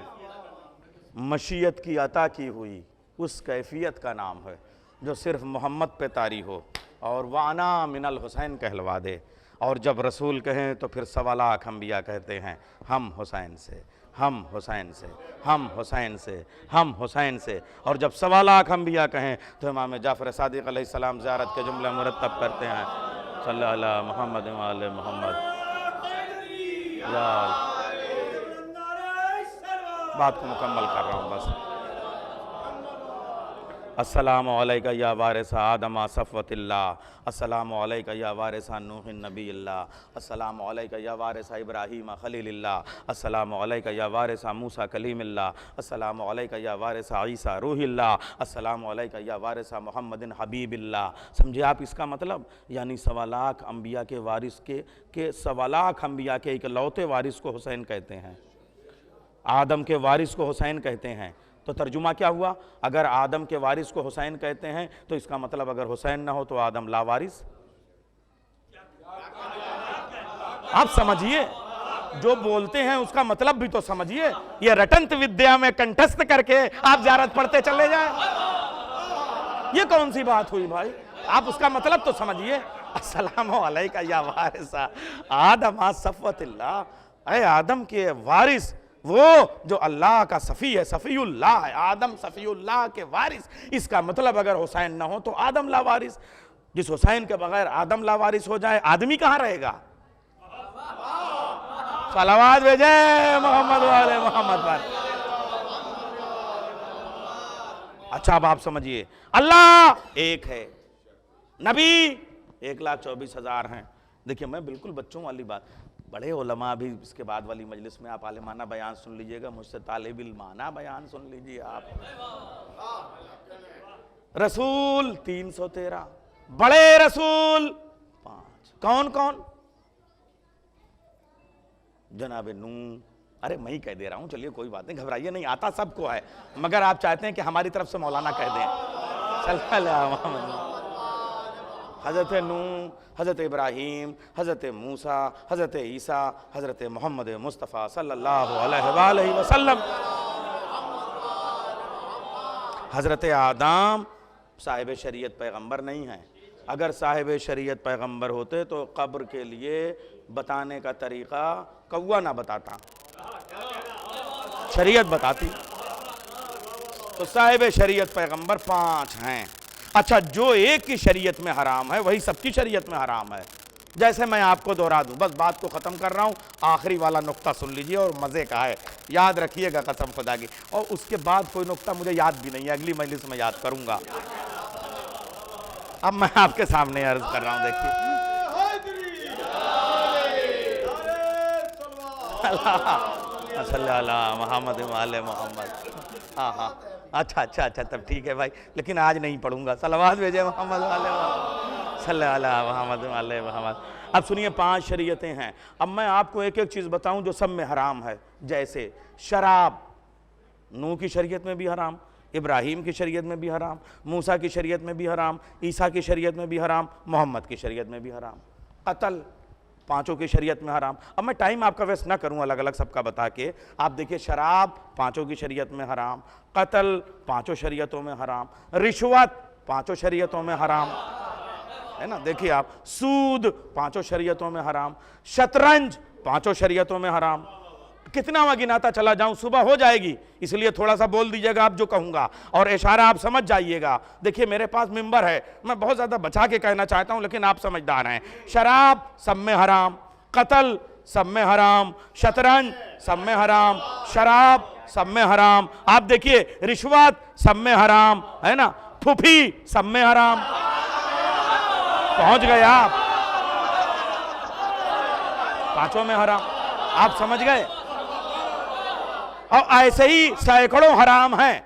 मशीयत की अता की हुई उस कैफियत का नाम है जो सिर्फ मोहम्मद पे तारी हो और वाना मिनल हुसैन कहलवा दे। और जब रसूल कहें तो फिर 1.25 लाख अंबिया कहते हैं हम हुसैन से, हम हुसैन से, हम हुसैन से, हम हुसैन से। और जब 1.25 लाख अंबिया कहें तो इमाम जाफ़र सादिक़ अलैहिस्सलाम ज़ियारत के जुमले मुरत्तब करते हैं। सल्लल्लाहु अलैहि मोहम्मद वाले मोहम्मद। बात को मुकम्मल कर रहा हूँ बस। अस्सलामु अलैका या वारिस आदम सफ़वतिल्लाह, अस्सलामु अलैका या वारिस नूह नबील्लाह, अस्सलामु अलैका या वारिस इब्राहीम खलीलिल्लाह, अस्सलामु अलैका या वारिस मूसा कलीमिल्लाह, अस्सलामु अलैका या वारिस ईसा रूहिल्लाह, अस्सलामु अलैका या वारिस मुहम्मदिन हबीबिल्लाह। समझे आप इसका मतलब? यानी 1.25 लाख अंबिया के वारिस के 1.25 लाख अंबिया के इकलौते वारिस को हुसैन कहते हैं। आदम के वारिस को हुसैन कहते हैं। तो तर्जुमा क्या हुआ? अगर आदम के वारिस को हुसैन कहते हैं तो इसका मतलब अगर हुसैन ना हो तो आदम लावारिस। आप समझिए, जो बोलते हैं उसका मतलब भी तो समझिए। ये रटंत विद्या में कंठस्थ करके आप ज़ियारत पढ़ते चले जाए, ये कौन सी बात हुई भाई? आप उसका मतलब तो समझिए। अस्सलामु अलैका या वारिसा आदम सफ़वतिल्लाह, अरे आदम के वारिस, वो जो अल्लाह का सफ़ी है, सफ़ीउल्लाह है, आदम सफ़ीउल्लाह के वारिस। इसका मतलब अगर हुसैन ना हो तो आदम लावारिस। जिस हुसैन के बगैर आदम लावारिस हो जाए, आदमी कहाँ रहेगा? सलावत भेजे मोहम्मद वाले मोहम्मद पर। अच्छा अब आप समझिए, अल्लाह एक है, नबी 1,24,000 हैं। देखिए मैं बिल्कुल बच्चों वाली बात, बड़े उलमा भी इसके बाद वाली मजलिस में आप आलिमाना बयान सुन लीजिएगा, मुझसे तालिबिल्माना बयान सुन लीजिए आप। रसूल 313, बड़े रसूल 5। कौन कौन? जनाब नूह। अरे मैं ही कह दे रहा हूं, चलिए कोई बात नहीं, घबराइए नहीं, आता सबको है, मगर आप चाहते हैं कि हमारी तरफ से मौलाना कह दें। हज़रत नूह, हज़रत इब्राहीम, हज़रत मूसा, हज़रत ईसा, हज़रत मोहम्मद मुस्तफ़ा सल्लल्लाहु अलैहि वसल्लम। हज़रत आदम साहिब शरीयत पैगंबर नहीं हैं। अगर साहिब शरीयत पैगंबर होते तो कब्र के लिए बताने का तरीक़ा कौवा ना बताता, शरीयत बताती। तो साहिब शरीयत पैगंबर 5 हैं। अच्छा, जो एक की शरीयत में हराम है वही सबकी शरीयत में हराम है। जैसे मैं आपको दोहरा दूं, बस बात को ख़त्म कर रहा हूं, आखिरी वाला नुक्ता सुन लीजिए और मज़े का है, याद रखिएगा कसम खुदा की। और उसके बाद कोई नुक्ता मुझे याद भी नहीं है, अगली मजलिस में याद करूंगा। अब मैं आपके सामने अर्ज कर रहा हूं, देखिए मोहम्मद वाले मोहम्मद। हाँ हाँ, अच्छा अच्छा अच्छा, तब ठीक है भाई, लेकिन आज नहीं पढ़ूंगा। सलवात भेजे मोहम्मद वाले मोहम्मद वाले मोहम्मद। अब सुनिए, 5 शरीयतें हैं। अब मैं आपको एक एक चीज़ बताऊं जो सब में हराम है। जैसे शराब, नूह की शरीयत में भी हराम, इब्राहीम की शरीयत में भी हराम, मूसा की शरीयत में भी हराम, ईसा की शरीयत में भी हराम, मोहम्मद की शरीयत में भी हराम। कत्ल, 5 की शरीयत में हराम। अब मैं टाइम आपका वेस्ट ना करूं अलग अलग सबका बता के। आप देखिए, शराब 5 की शरीयत में हराम, कत्ल 5 शरीयतों में हराम, रिश्वत 5 शरीयतों में हराम, है ना। देखिए आप, सूद 5 शरीयतों में हराम, शतरंज 5 शरीयतों में हराम। कितना मैं गिनाता चला जाऊं, सुबह हो जाएगी, इसलिए थोड़ा सा बोल दीजिएगा आप जो कहूंगा, और इशारा आप समझ जाइएगा। देखिए मेरे पास मिंबर है, मैं बहुत ज्यादा बचा के कहना चाहता हूं, लेकिन आप समझदार हैं। शराब सब में हराम, कत्ल सब में हराम, शतरंज सब में हराम, शराब सब में हराम। आप देखिए, रिश्वत सब में हराम, है ना, फुफी सब में हराम। पहुंच गए आप, 5 में हराम, आप समझ गए। और ऐसे ही सैकड़ों हराम हैं,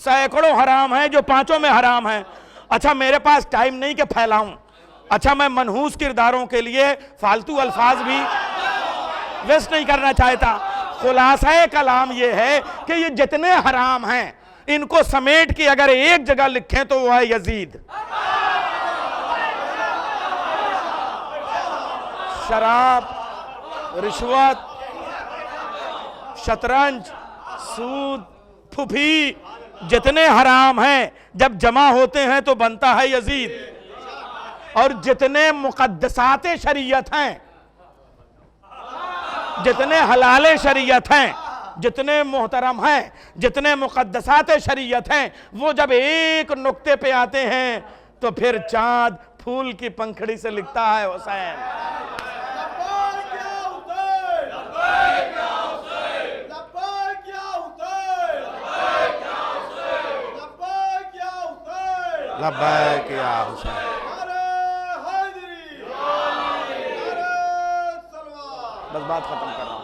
सैकड़ों हराम हैं जो 5 में हराम हैं। अच्छा, मेरे पास टाइम नहीं कि फैलाऊं। अच्छा, मैं मनहूस किरदारों के लिए फालतू अल्फाज भी वेस्ट नहीं करना चाहता। खुलासा कलाम ये है कि ये जितने हराम हैं, इनको समेट के अगर एक जगह लिखें तो वो है यजीद। शराब, रिश्वत, शतरंज, सूद, फुफी, जितने हराम हैं जब जमा होते हैं तो बनता है यजीद। और जितने मुकद्दसाते शरीयत हैं, जितने हलाले शरीयत हैं, जितने मोहतरम हैं, जितने मुकद्दसाते शरीयत हैं, वो जब एक नुक्ते पे आते हैं तो फिर चांद फूल की पंखड़ी से लिखता है हुसैन। लब्बैक या हुसैन। बस बात खत्म कर रहा हूं।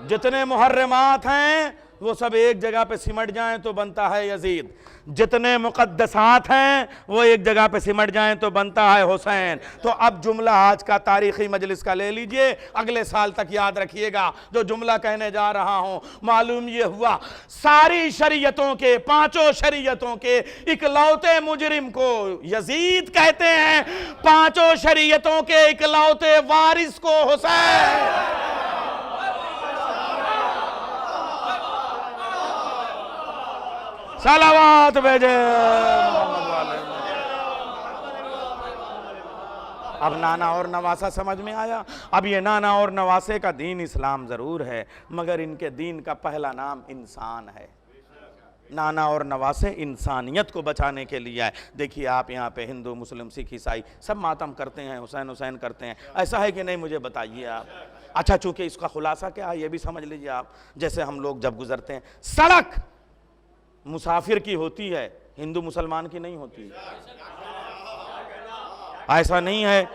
जितने मुहर्रमात हैं वो सब एक जगह पे सिमट जाएं तो बनता है यजीद। जितने मुकद्दसात हैं वो एक जगह पे सिमट जाएं तो बनता है हुसैन। तो अब जुमला आज का तारीखी मजलिस का ले लीजिए, अगले साल तक याद रखिएगा जो जुमला कहने जा रहा हूं। मालूम ये हुआ, सारी शरीयतों के, 5 शरीयतों के इकलौते मुजरिम को यजीद कहते हैं, 5 शरीयतों के इकलौते वारिस को हुसैन। सलावत भेजे मोहम्मद वाले। अब नाना और नवासा समझ में आया। अब ये नाना और नवासे का दीन इस्लाम ज़रूर है, मगर इनके दीन का पहला नाम इंसान है। नाना और नवासे इंसानियत को बचाने के लिए है। देखिए आप यहाँ पे हिंदू, मुस्लिम, सिख, ईसाई सब मातम करते हैं, हुसैन हुसैन करते हैं, ऐसा है कि नहीं मुझे बताइए आप। अच्छा, चूँकि इसका खुलासा क्या है ये भी समझ लीजिए आप। जैसे हम लोग जब गुजरते हैं, सड़क मुसाफिर की होती है, हिंदू मुसलमान की नहीं होती। ऐसा नहीं है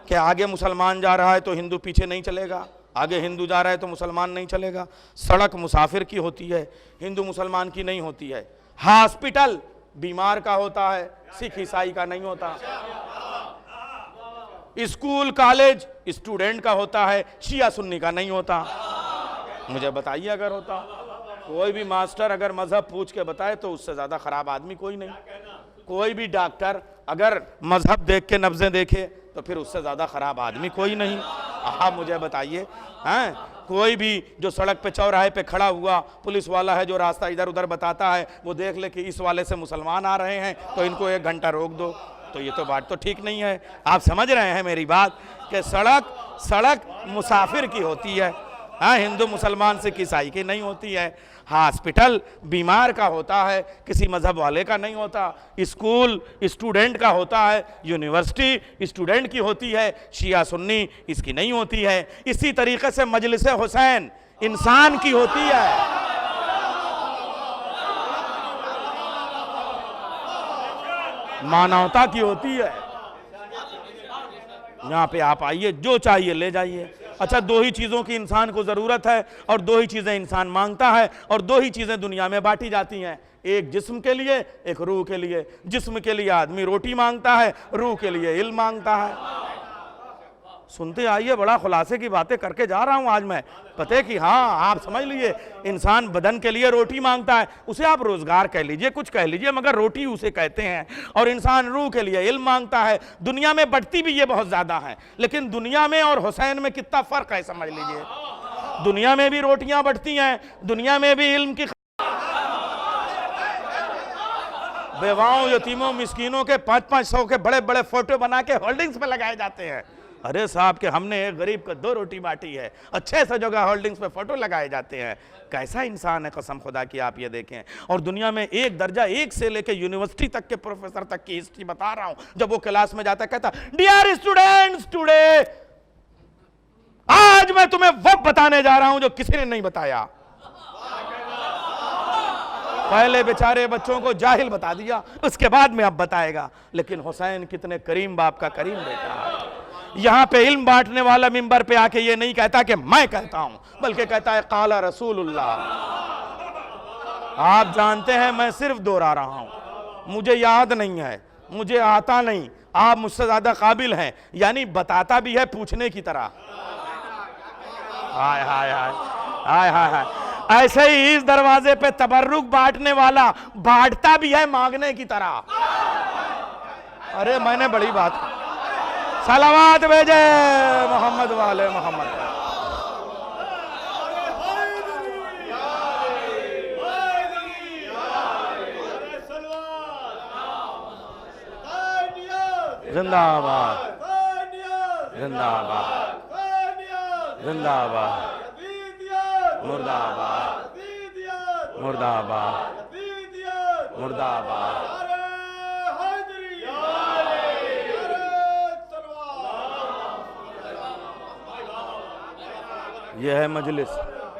कि आगे मुसलमान जा रहा है तो हिंदू पीछे नहीं चलेगा, आगे हिंदू जा रहा है तो मुसलमान नहीं चलेगा। सड़क मुसाफिर की होती है, हिंदू मुसलमान की नहीं होती है। हॉस्पिटल बीमार का होता है, सिख ईसाई का नहीं होता। स्कूल कॉलेज स्टूडेंट का होता है, शिया सुन्नी का नहीं होता। मुझे बताइए अगर होता। कोई भी मास्टर अगर मजहब पूछ के बताए तो उससे ज्यादा खराब आदमी कोई नहीं। कोई भी डॉक्टर अगर मजहब देख के नब्जें देखे तो फिर उससे ज्यादा खराब आदमी कोई नहीं। आप मुझे बताइए, हैं कोई भी जो सड़क पे चौराहे पे खड़ा हुआ पुलिस वाला है जो रास्ता इधर उधर बताता है, वो देख ले कि इस वाले से मुसलमान आ रहे हैं तो इनको 1 घंटा रोक दो, तो ये तो बात तो ठीक नहीं है। आप समझ रहे हैं मेरी बात कि सड़क मुसाफिर की होती है, हाँ, हिंदू मुसलमान से ईसाई की नहीं होती है। हॉस्पिटल बीमार का होता है, किसी मजहब वाले का नहीं होता। स्कूल स्टूडेंट का होता है, यूनिवर्सिटी स्टूडेंट की होती है, शिया सुन्नी इसकी नहीं होती है। इसी तरीके से मजलिस हुसैन इंसान की होती है। मानवता की होती है। यहाँ पे आप आइए, जो चाहिए ले जाइए। अच्छा, दो ही चीज़ों की इंसान को ज़रूरत है और दो ही चीज़ें इंसान मांगता है और दो ही चीज़ें दुनिया में बांटी जाती हैं, एक जिस्म के लिए, एक रूह के लिए। जिस्म के लिए आदमी रोटी मांगता है, रूह के लिए इल्म मांगता है। सुनते आइए, बड़ा खुलासे की बातें करके जा रहा हूं आज मैं, पते कि हाँ आप समझ लीजिए, इंसान बदन के लिए रोटी मांगता है, उसे आप रोजगार कह लीजिए, कुछ कह लीजिए, मगर रोटी उसे कहते हैं। और इंसान रूह के लिए इल्म मांगता है। दुनिया में बढ़ती भी ये बहुत ज्यादा है, लेकिन दुनिया में और हुसैन में कितना फर्क है समझ लीजिए। दुनिया में भी रोटियां बढ़ती हैं, दुनिया में भी इल्म की बेवाओं, यतीमों, मिस्कीनों के 500-500 के बड़े बड़े फोटो बना के होल्डिंग्स पे लगाए जाते हैं। अरे साहब के हमने एक गरीब को 2 रोटी बांटी है, अच्छे से जगह होल्डिंग्स पे फोटो लगाए जाते हैं। कैसा इंसान है कसम खुदा की, आप ये देखें। और दुनिया में एक दर्जा, एक से लेके यूनिवर्सिटी तक के प्रोफेसर तक की हिस्ट्री बता रहा हूं। जब वो क्लास में जाता कहता, डियर स्टूडेंट्स, टुडे आज मैं तुम्हें वो बताने जा रहा हूं जो किसी ने नहीं बताया। पहले बेचारे बच्चों को जाहिल बता दिया, उसके बाद में अब बताएगा। लेकिन हुसैन कितने करीम बाप का करीम बेटा है। यहां पे इल्म बांटने वाला मिंबर पे आके ये नहीं कहता कि मैं कहता हूं, बल्कि कहता है काला रसूलुल्लाह। आप जानते हैं मैं सिर्फ दोहरा रहा हूं, मुझे याद नहीं है, मुझे आता नहीं, आप मुझसे ज्यादा काबिल हैं। यानी बताता भी है पूछने की तरह। हाय हाय हाय हाय हाय हाय। ऐसे ही इस दरवाजे पे तबर्रुक बांटने वाला बांटता भी है मांगने की तरह। अरे मैंने बड़ी बात, सलावत भेजे मोहम्मद वाले मोहम्मद। जिंदाबाद जिंदाबाद जिंदाबाद मुर्दाबाद मुर्दाबाद मुर्दाबाद। यह है मजलिस।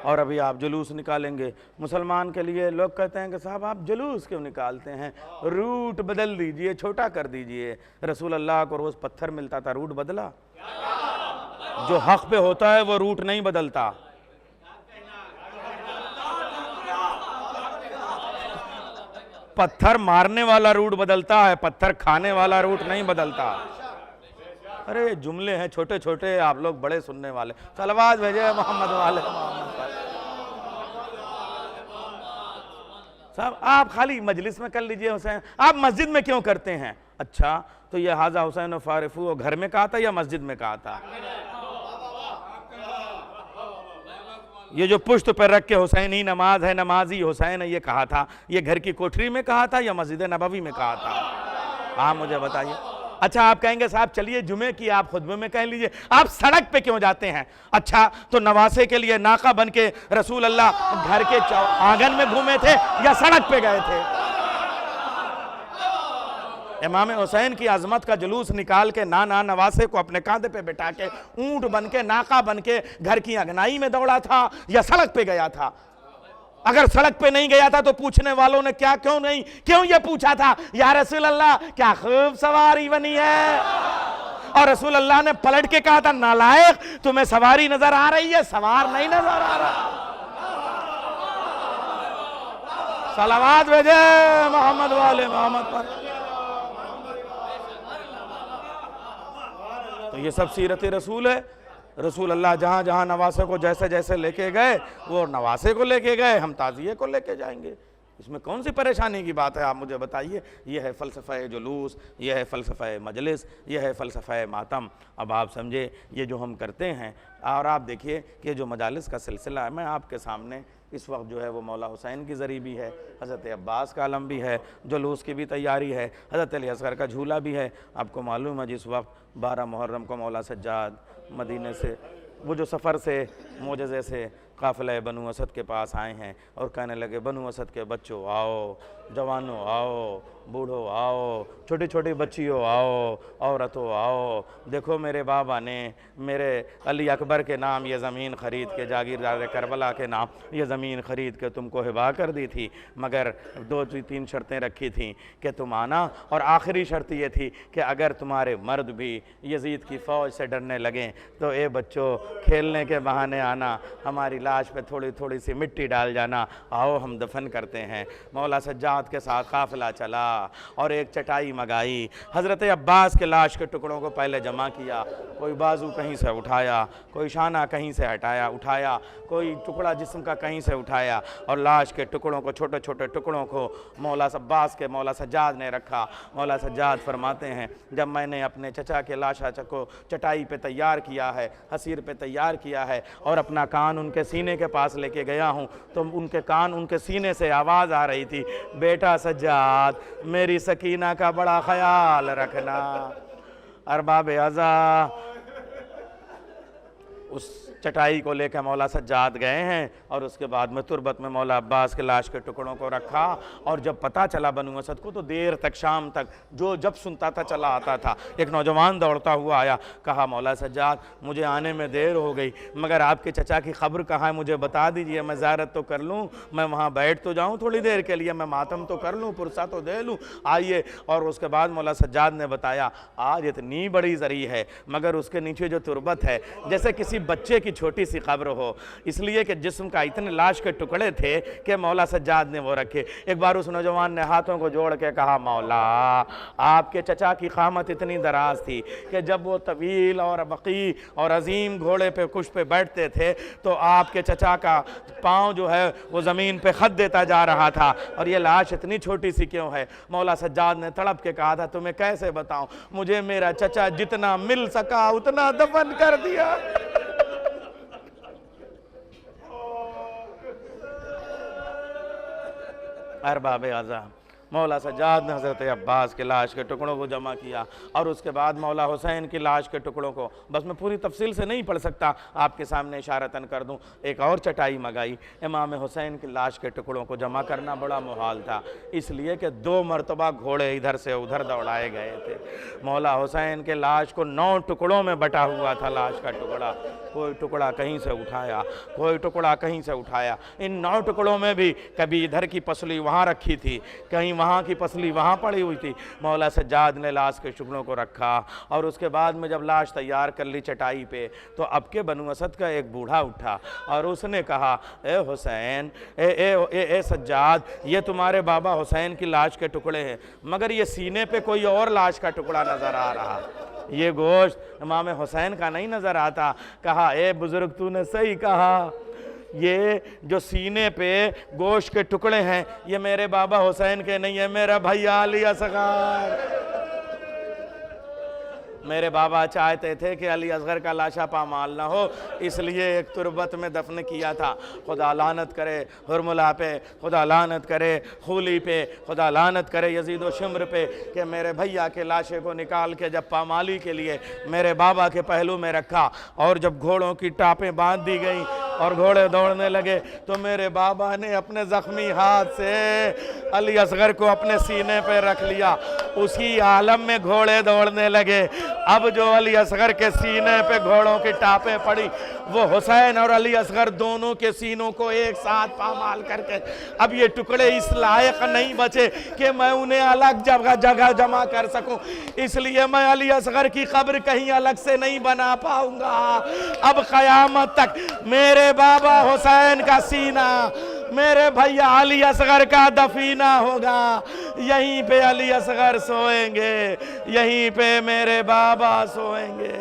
और अभी आप जुलूस निकालेंगे। मुसलमान के लिए लोग कहते हैं कि साहब आप जुलूस क्यों निकालते हैं, रूट बदल दीजिए, छोटा कर दीजिए। रसूल अल्लाह को रोज पत्थर मिलता था, रूट बदला? जो हक पे होता है वो रूट नहीं बदलता। पत्थर मारने वाला रूट बदलता है, पत्थर खाने वाला रूट नहीं बदलता। अरे जुमले हैं छोटे छोटे, आप लोग बड़े सुनने वाले। सलवात भेजे मोहम्मद वाले मोहम्मद पर। साहब आप खाली मजलिस में कर लीजिए हुसैन, आप मस्जिद में क्यों करते हैं? अच्छा तो ये हाजा हुसैन फारिफू घर में कहा था या मस्जिद में कहा था? ये जो पुश्त पर रख के हुसैन ही नमाज है, नमाजी हुसैन है, ये कहा था, ये घर की कोठरी में कहा था या मस्जिद नबवी में कहा था? आप मुझे बताइए। अच्छा आप कहेंगे साहब चलिए जुमे की आप खुतबे में कह लीजिए, आप सड़क पे क्यों जाते हैं? अच्छा तो नवासे के लिए नाका बन के रसूल अल्लाह घर के आंगन में घूमे थे या सड़क पे गए थे? इमाम हुसैन की अजमत का जुलूस निकाल के नाना नवासे को अपने कांधे पे बिठा के ऊंट बन के, नाका बन के घर की अगनाई में दौड़ा था या सड़क पे गया था? अगर सड़क पे नहीं गया था तो पूछने वालों ने क्यों ये पूछा था, या रसूल अल्लाह क्या खूब सवारी बनी है? और रसूल अल्लाह ने पलट के कहा था नालायक तुम्हें सवारी नजर आ रही है, सवार नहीं नजर आ रहा। सलावत भेजे मोहम्मद वाले मोहम्मद पर। तो ये सब सीरत रसूल है। रसूल अल्लाह जहाँ जहाँ नवासे को जैसे जैसे लेके गए वो नवासे को लेके गए, हम ताज़िये को लेके जाएंगे। इसमें कौन सी परेशानी की बात है आप मुझे बताइए। ये है फ़लसफ़ा जुलूस, ये है फ़लसफ़ा मजलिस, ये है फ़लसफ़ा मातम। अब आप समझे ये जो हम करते हैं। और आप देखिए कि जो मजालिस का सिलसिला है, मैं आपके सामने इस वक्त जो है वो मौला हुसैन की ज़री भी है, हज़रत अब्बास का आलम भी है, जुलूस की भी तैयारी है, हज़रत अली असगर का झूला भी है। आपको मालूम है जिस वक्त 12 मुहर्रम को मौला सज्जाद मदीने से वो जो सफ़र से मोजज़े से काफ़िला बनु असद के पास आए हैं और कहने लगे, बनु असद के बच्चों आओ, जवानों आओ, बूढ़ों आओ, छोटी छोटी बच्चियों आओ, औरतों आओ, देखो मेरे बाबा ने मेरे अली अकबर के नाम ये ज़मीन ख़रीद के, जागीरदार करबला के नाम ये ज़मीन ख़रीद के तुमको हिबा कर दी थी, मगर 2-3 शर्तें रखी थी कि तुम आना, और आखिरी शर्त ये थी कि अगर तुम्हारे मर्द भी यजीद की फ़ौज से डरने लगें तो ए बच्चों खेलने के बहाने आना, हमारी लाश पे थोड़ी थोड़ी सी मिट्टी डाल जाना, आओ हम दफन करते हैं। मौला सज्जाद के साथ काफ़िला चला और एक चटाई मंगाई, हज़रत अब्बास के लाश के टुकड़ों को पहले जमा किया, कोई बाजू कहीं से उठाया, कोई शाना कहीं से उठाया, कोई टुकड़ा जिस्म का कहीं से उठाया, और लाश के टुकड़ों को, छोटे छोटे टुकड़ों को मौला अब्बास के मौला सज्जाद ने रखा। मौला सज्जाद फरमाते हैं, जब मैंने अपने चचा के लाशा को चटाई पे तैयार किया है, हसीर पे तैयार किया है, और अपना कान उनके सीने के पास लेके गया हूँ, तो उनके कान, उनके सीने से आवाज़ आ रही थी, बेटा सज्जाद मेरी सकीना का बड़ा ख्याल रखना। अरबाब अज़ा उस चटाई को लेकर मौला सज्जाद गए हैं, और उसके बाद में तुरबत में मौला अब्बास के लाश के टुकड़ों को रखा। और जब पता चला बनु असद को, तो देर तक, शाम तक जो जब सुनता था चला आता था। एक नौजवान दौड़ता हुआ आया, कहा मौला सज्जाद मुझे आने में देर हो गई, मगर आपके चचा की खबर कहाँ है, मुझे बता दीजिए, मैं ज़ियारत तो कर लूँ, मैं वहाँ बैठ तो जाऊँ थोड़ी देर के लिए, मैं मातम तो कर लूँ, पुरसा तो दे लूँ, आइए। और उसके बाद मौला सज्जाद ने बताया, आज इतनी बड़ी ज़री है, मगर उसके नीचे जो तुरबत है जैसे किसी बच्चे की छोटी सी कब्र हो, इसलिए कि जिस्म का इतने लाश के टुकड़े थे कि मौला सज्जाद ने वो रखे। एक बार उस नौजवान ने हाथों को जोड़ के कहा, मौला आपके चचा की क़ामत इतनी दराज थी कि जब वो तवील और बकी और अजीम घोड़े पे कुश पे बैठते थे तो आपके चचा का पाँव जो है वो ज़मीन पे खत देता जा रहा था, और ये लाश इतनी छोटी सी क्यों है। मौला सज्जाद ने तड़प के कहा था, तुम्हें कैसे बताऊं, मुझे मेरा चचा जितना मिल सका उतना दफन कर दिया। अरबाब अज़ा मौला सज्जाद ने हज़रत अब्बास के लाश के टुकड़ों को जमा किया, और उसके बाद मौला हुसैन की लाश के टुकड़ों को, बस मैं पूरी तफसील से नहीं पढ़ सकता, आपके सामने इशारतन कर दूं, एक और चटाई मंगाई। इमाम हुसैन की लाश के टुकड़ों को जमा करना बड़ा मुहाल था, इसलिए कि 2 मरतबा घोड़े इधर से उधर दौड़ाए गए थे। मौला हुसैन के लाश को 9 टुकड़ों में बटा हुआ था लाश का टुकड़ा, कोई टुकड़ा कहीं से उठाया, कोई टुकड़ा कहीं से उठाया। इन 9 टुकड़ों में भी कभी इधर की पसली वहाँ रखी थी, कहीं वहाँ की पसली वहाँ पड़ी हुई थी। मौला सज्जाद ने लाश के टुकड़ों को रखा, और उसके बाद में जब लाश तैयार कर ली चटाई पे, तो अब के बनु असद का एक बूढ़ा उठा और उसने कहा, ए हुसैन, ए सज्जाद, ये तुम्हारे बाबा हुसैन की लाश के टुकड़े हैं, मगर ये सीने पे कोई और लाश का टुकड़ा नज़र आ रहा, ये गोश्त इमाम हुसैन का नहीं नज़र आता। कहा, ए बुज़ुर्ग तूने सही कहा, ये जो सीने पे गोश्त के टुकड़े हैं ये मेरे बाबा हुसैन के नहीं है, मेरा भैया अली असगर। मेरे बाबा चाहते थे कि अली असगर का लाशा पामाल ना हो, इसलिए एक तुरबत में दफन किया था। खुदा लानत करे हुरमुला पे, खुदा लानत करे खूली पे, खुदा लानत करे यजीद व शिम्र पे कि मेरे भैया के लाशे को निकाल के जब पामाली के लिए मेरे बाबा के पहलू में रखा, और जब घोड़ों की टापें बांध दी गई और घोड़े दौड़ने लगे, तो मेरे बाबा ने अपने ज़ख्मी हाथ से अली असगर को अपने सीने पे रख लिया। उसी आलम में घोड़े दौड़ने लगे। अब जो अली असगर के सीने पे घोड़ों की टापें पड़ी, वो हुसैन और अली असगर दोनों के सीनों को एक साथ पामाल करके, अब ये टुकड़े इस लायक नहीं बचे कि मैं उन्हें अलग जगह जमा कर सकूं, इसलिए मैं अली असगर की कब्र कहीं अलग से नहीं बना पाऊंगा। अब क़यामत तक मेरे बाबा हुसैन का सीना मेरे भैया अली असगर का दफीना होगा, यहीं पे अली असगर सोएंगे, यहीं पे मेरे बाबा सोएंगे।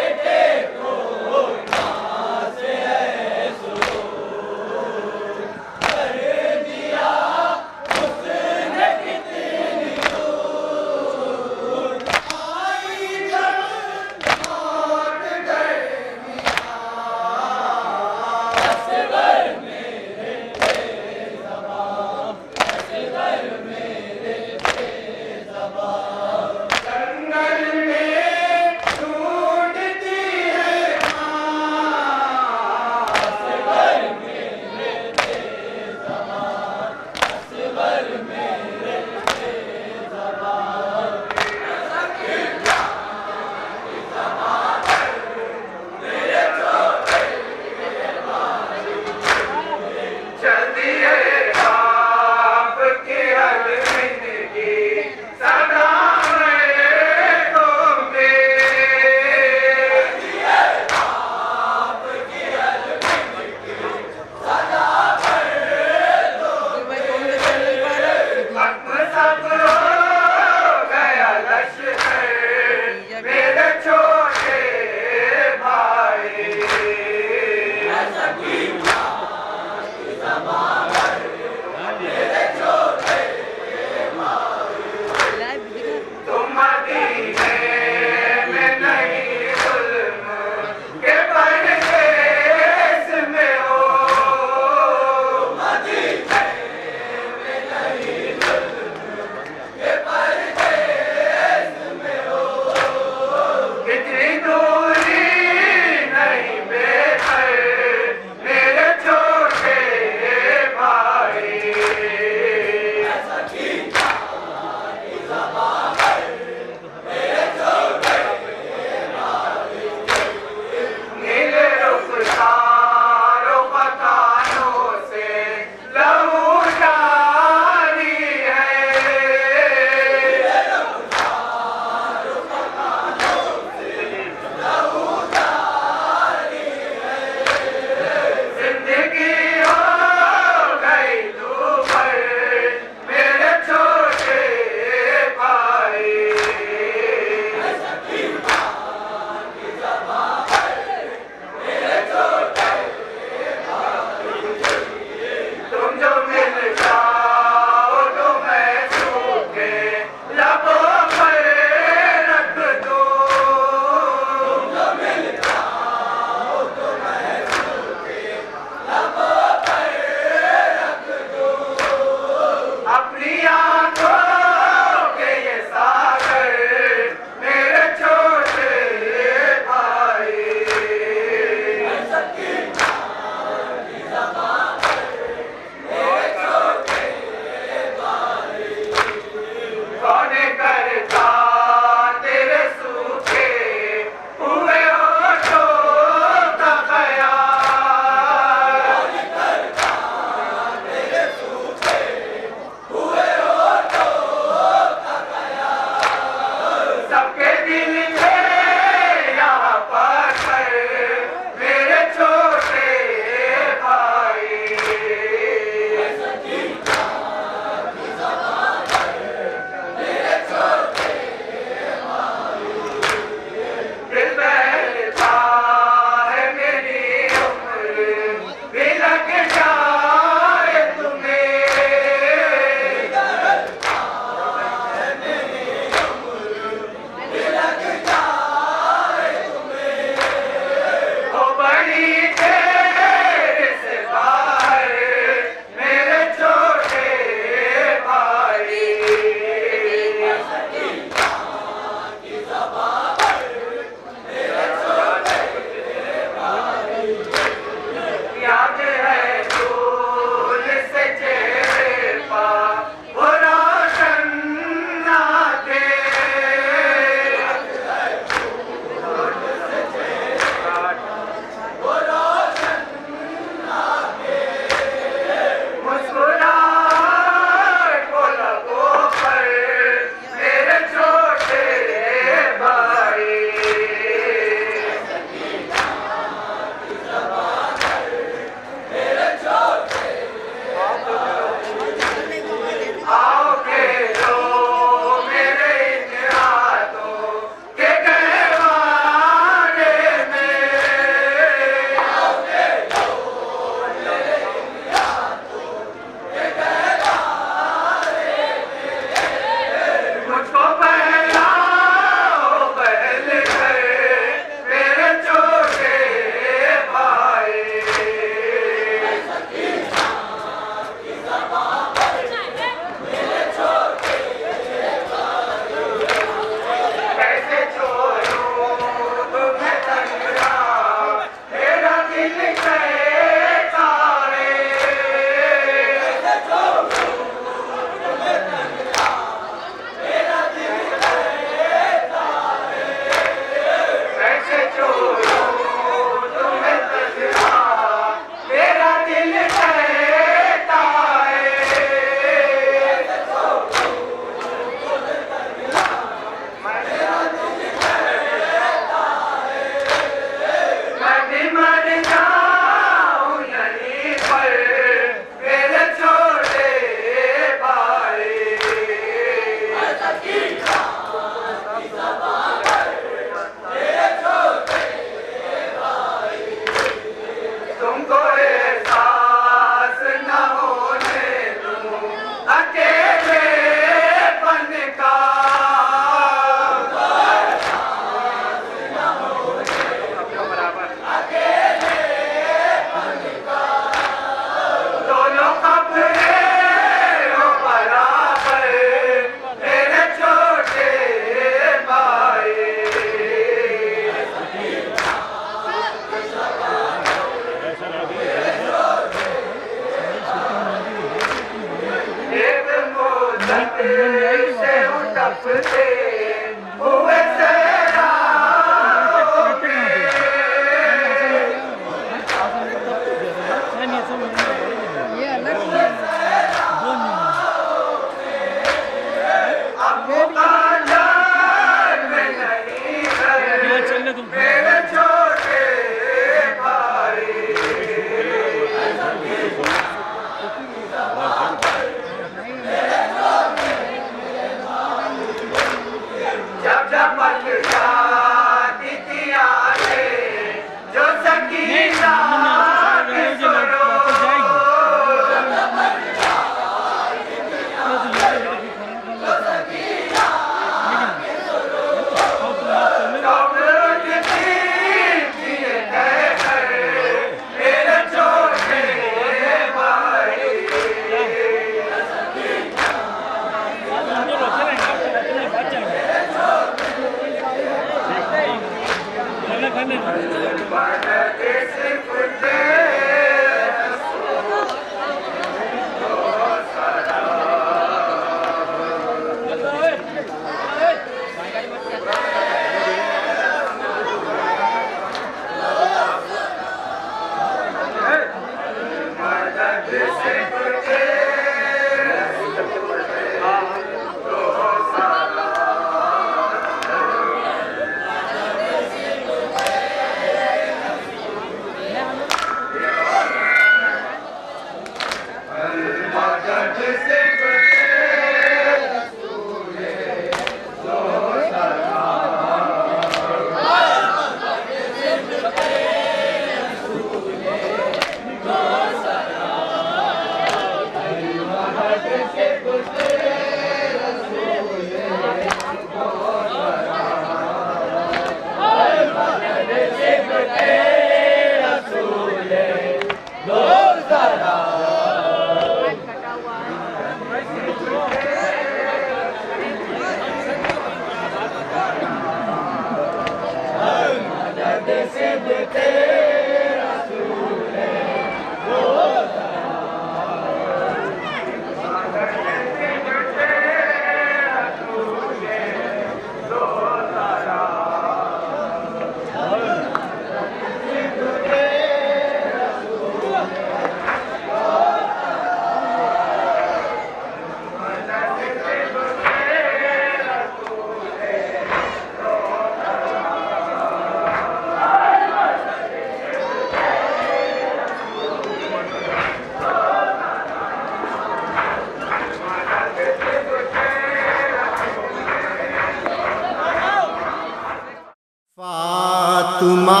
फातिमा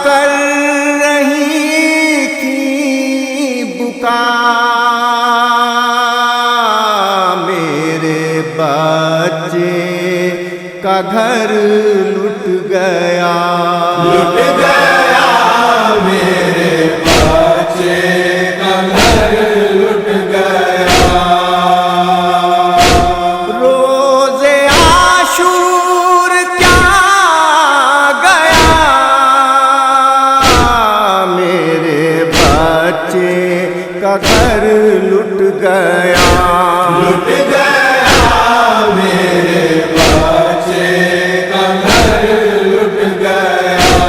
कर रही थी बुका, मेरे बच्चे का घर लुट गया, मेरे बच्चे का घर लुट गया। रोज़े आशूर क्या गया, मेरे बच्चे का घर लुट गया, मेरे बच्चे का घर लुट गया।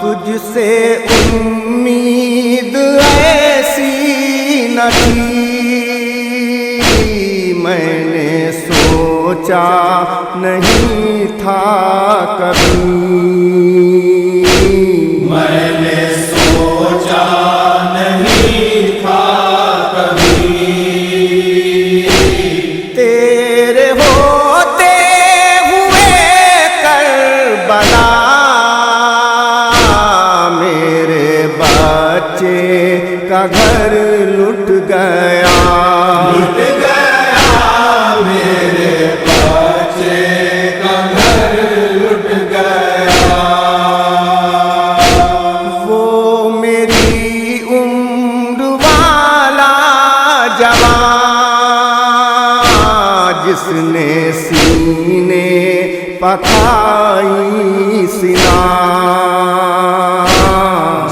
तुझसे उम्मीद ऐसी न थी, मैंने सोचा नहीं था कभी, मैंने सोचा नहीं था कभी। तेरे होते हुए करबला, मेरे बच्चे का घर लुट गया, मेरे बच्चे का घर लुट गया। वो मेरी उम्र वाला जवान, जिसने सीने पखाई सिना,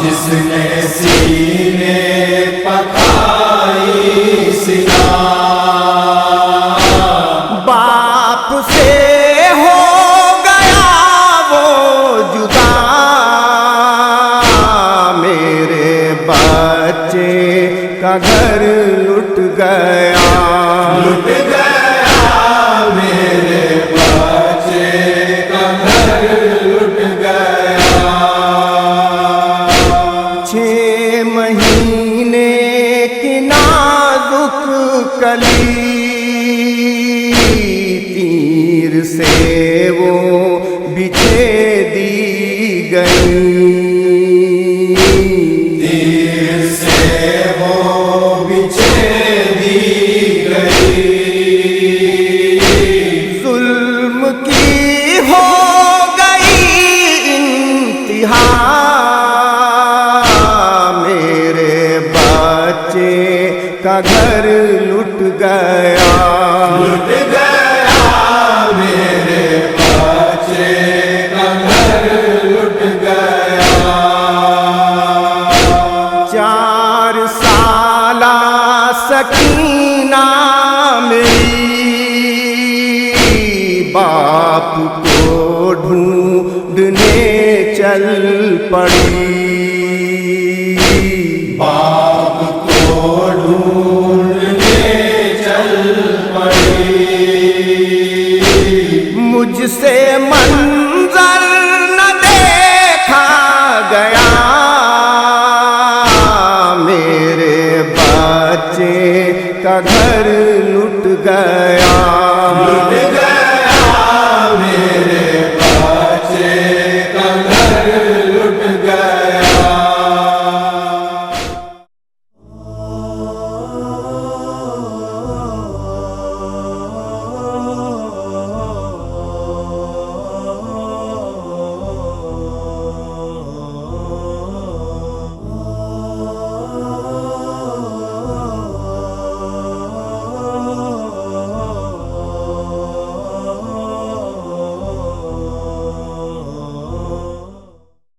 जिसने सीने पखाई सिना। बाप से हो गया वो जुदा, मेरे बच्चे का घर लुट गया, मेरे बच्चे का घर लुट गया। 6 महीने की नाजुक कली, तीर से वो बिछे दी गई, तीर से वो बिछे दी गई। जुल्म की हो गई इंतिहा, मेरे बच्चे का घर लुट गया, मेरे बच्चे ढूंढने चल पड़ी।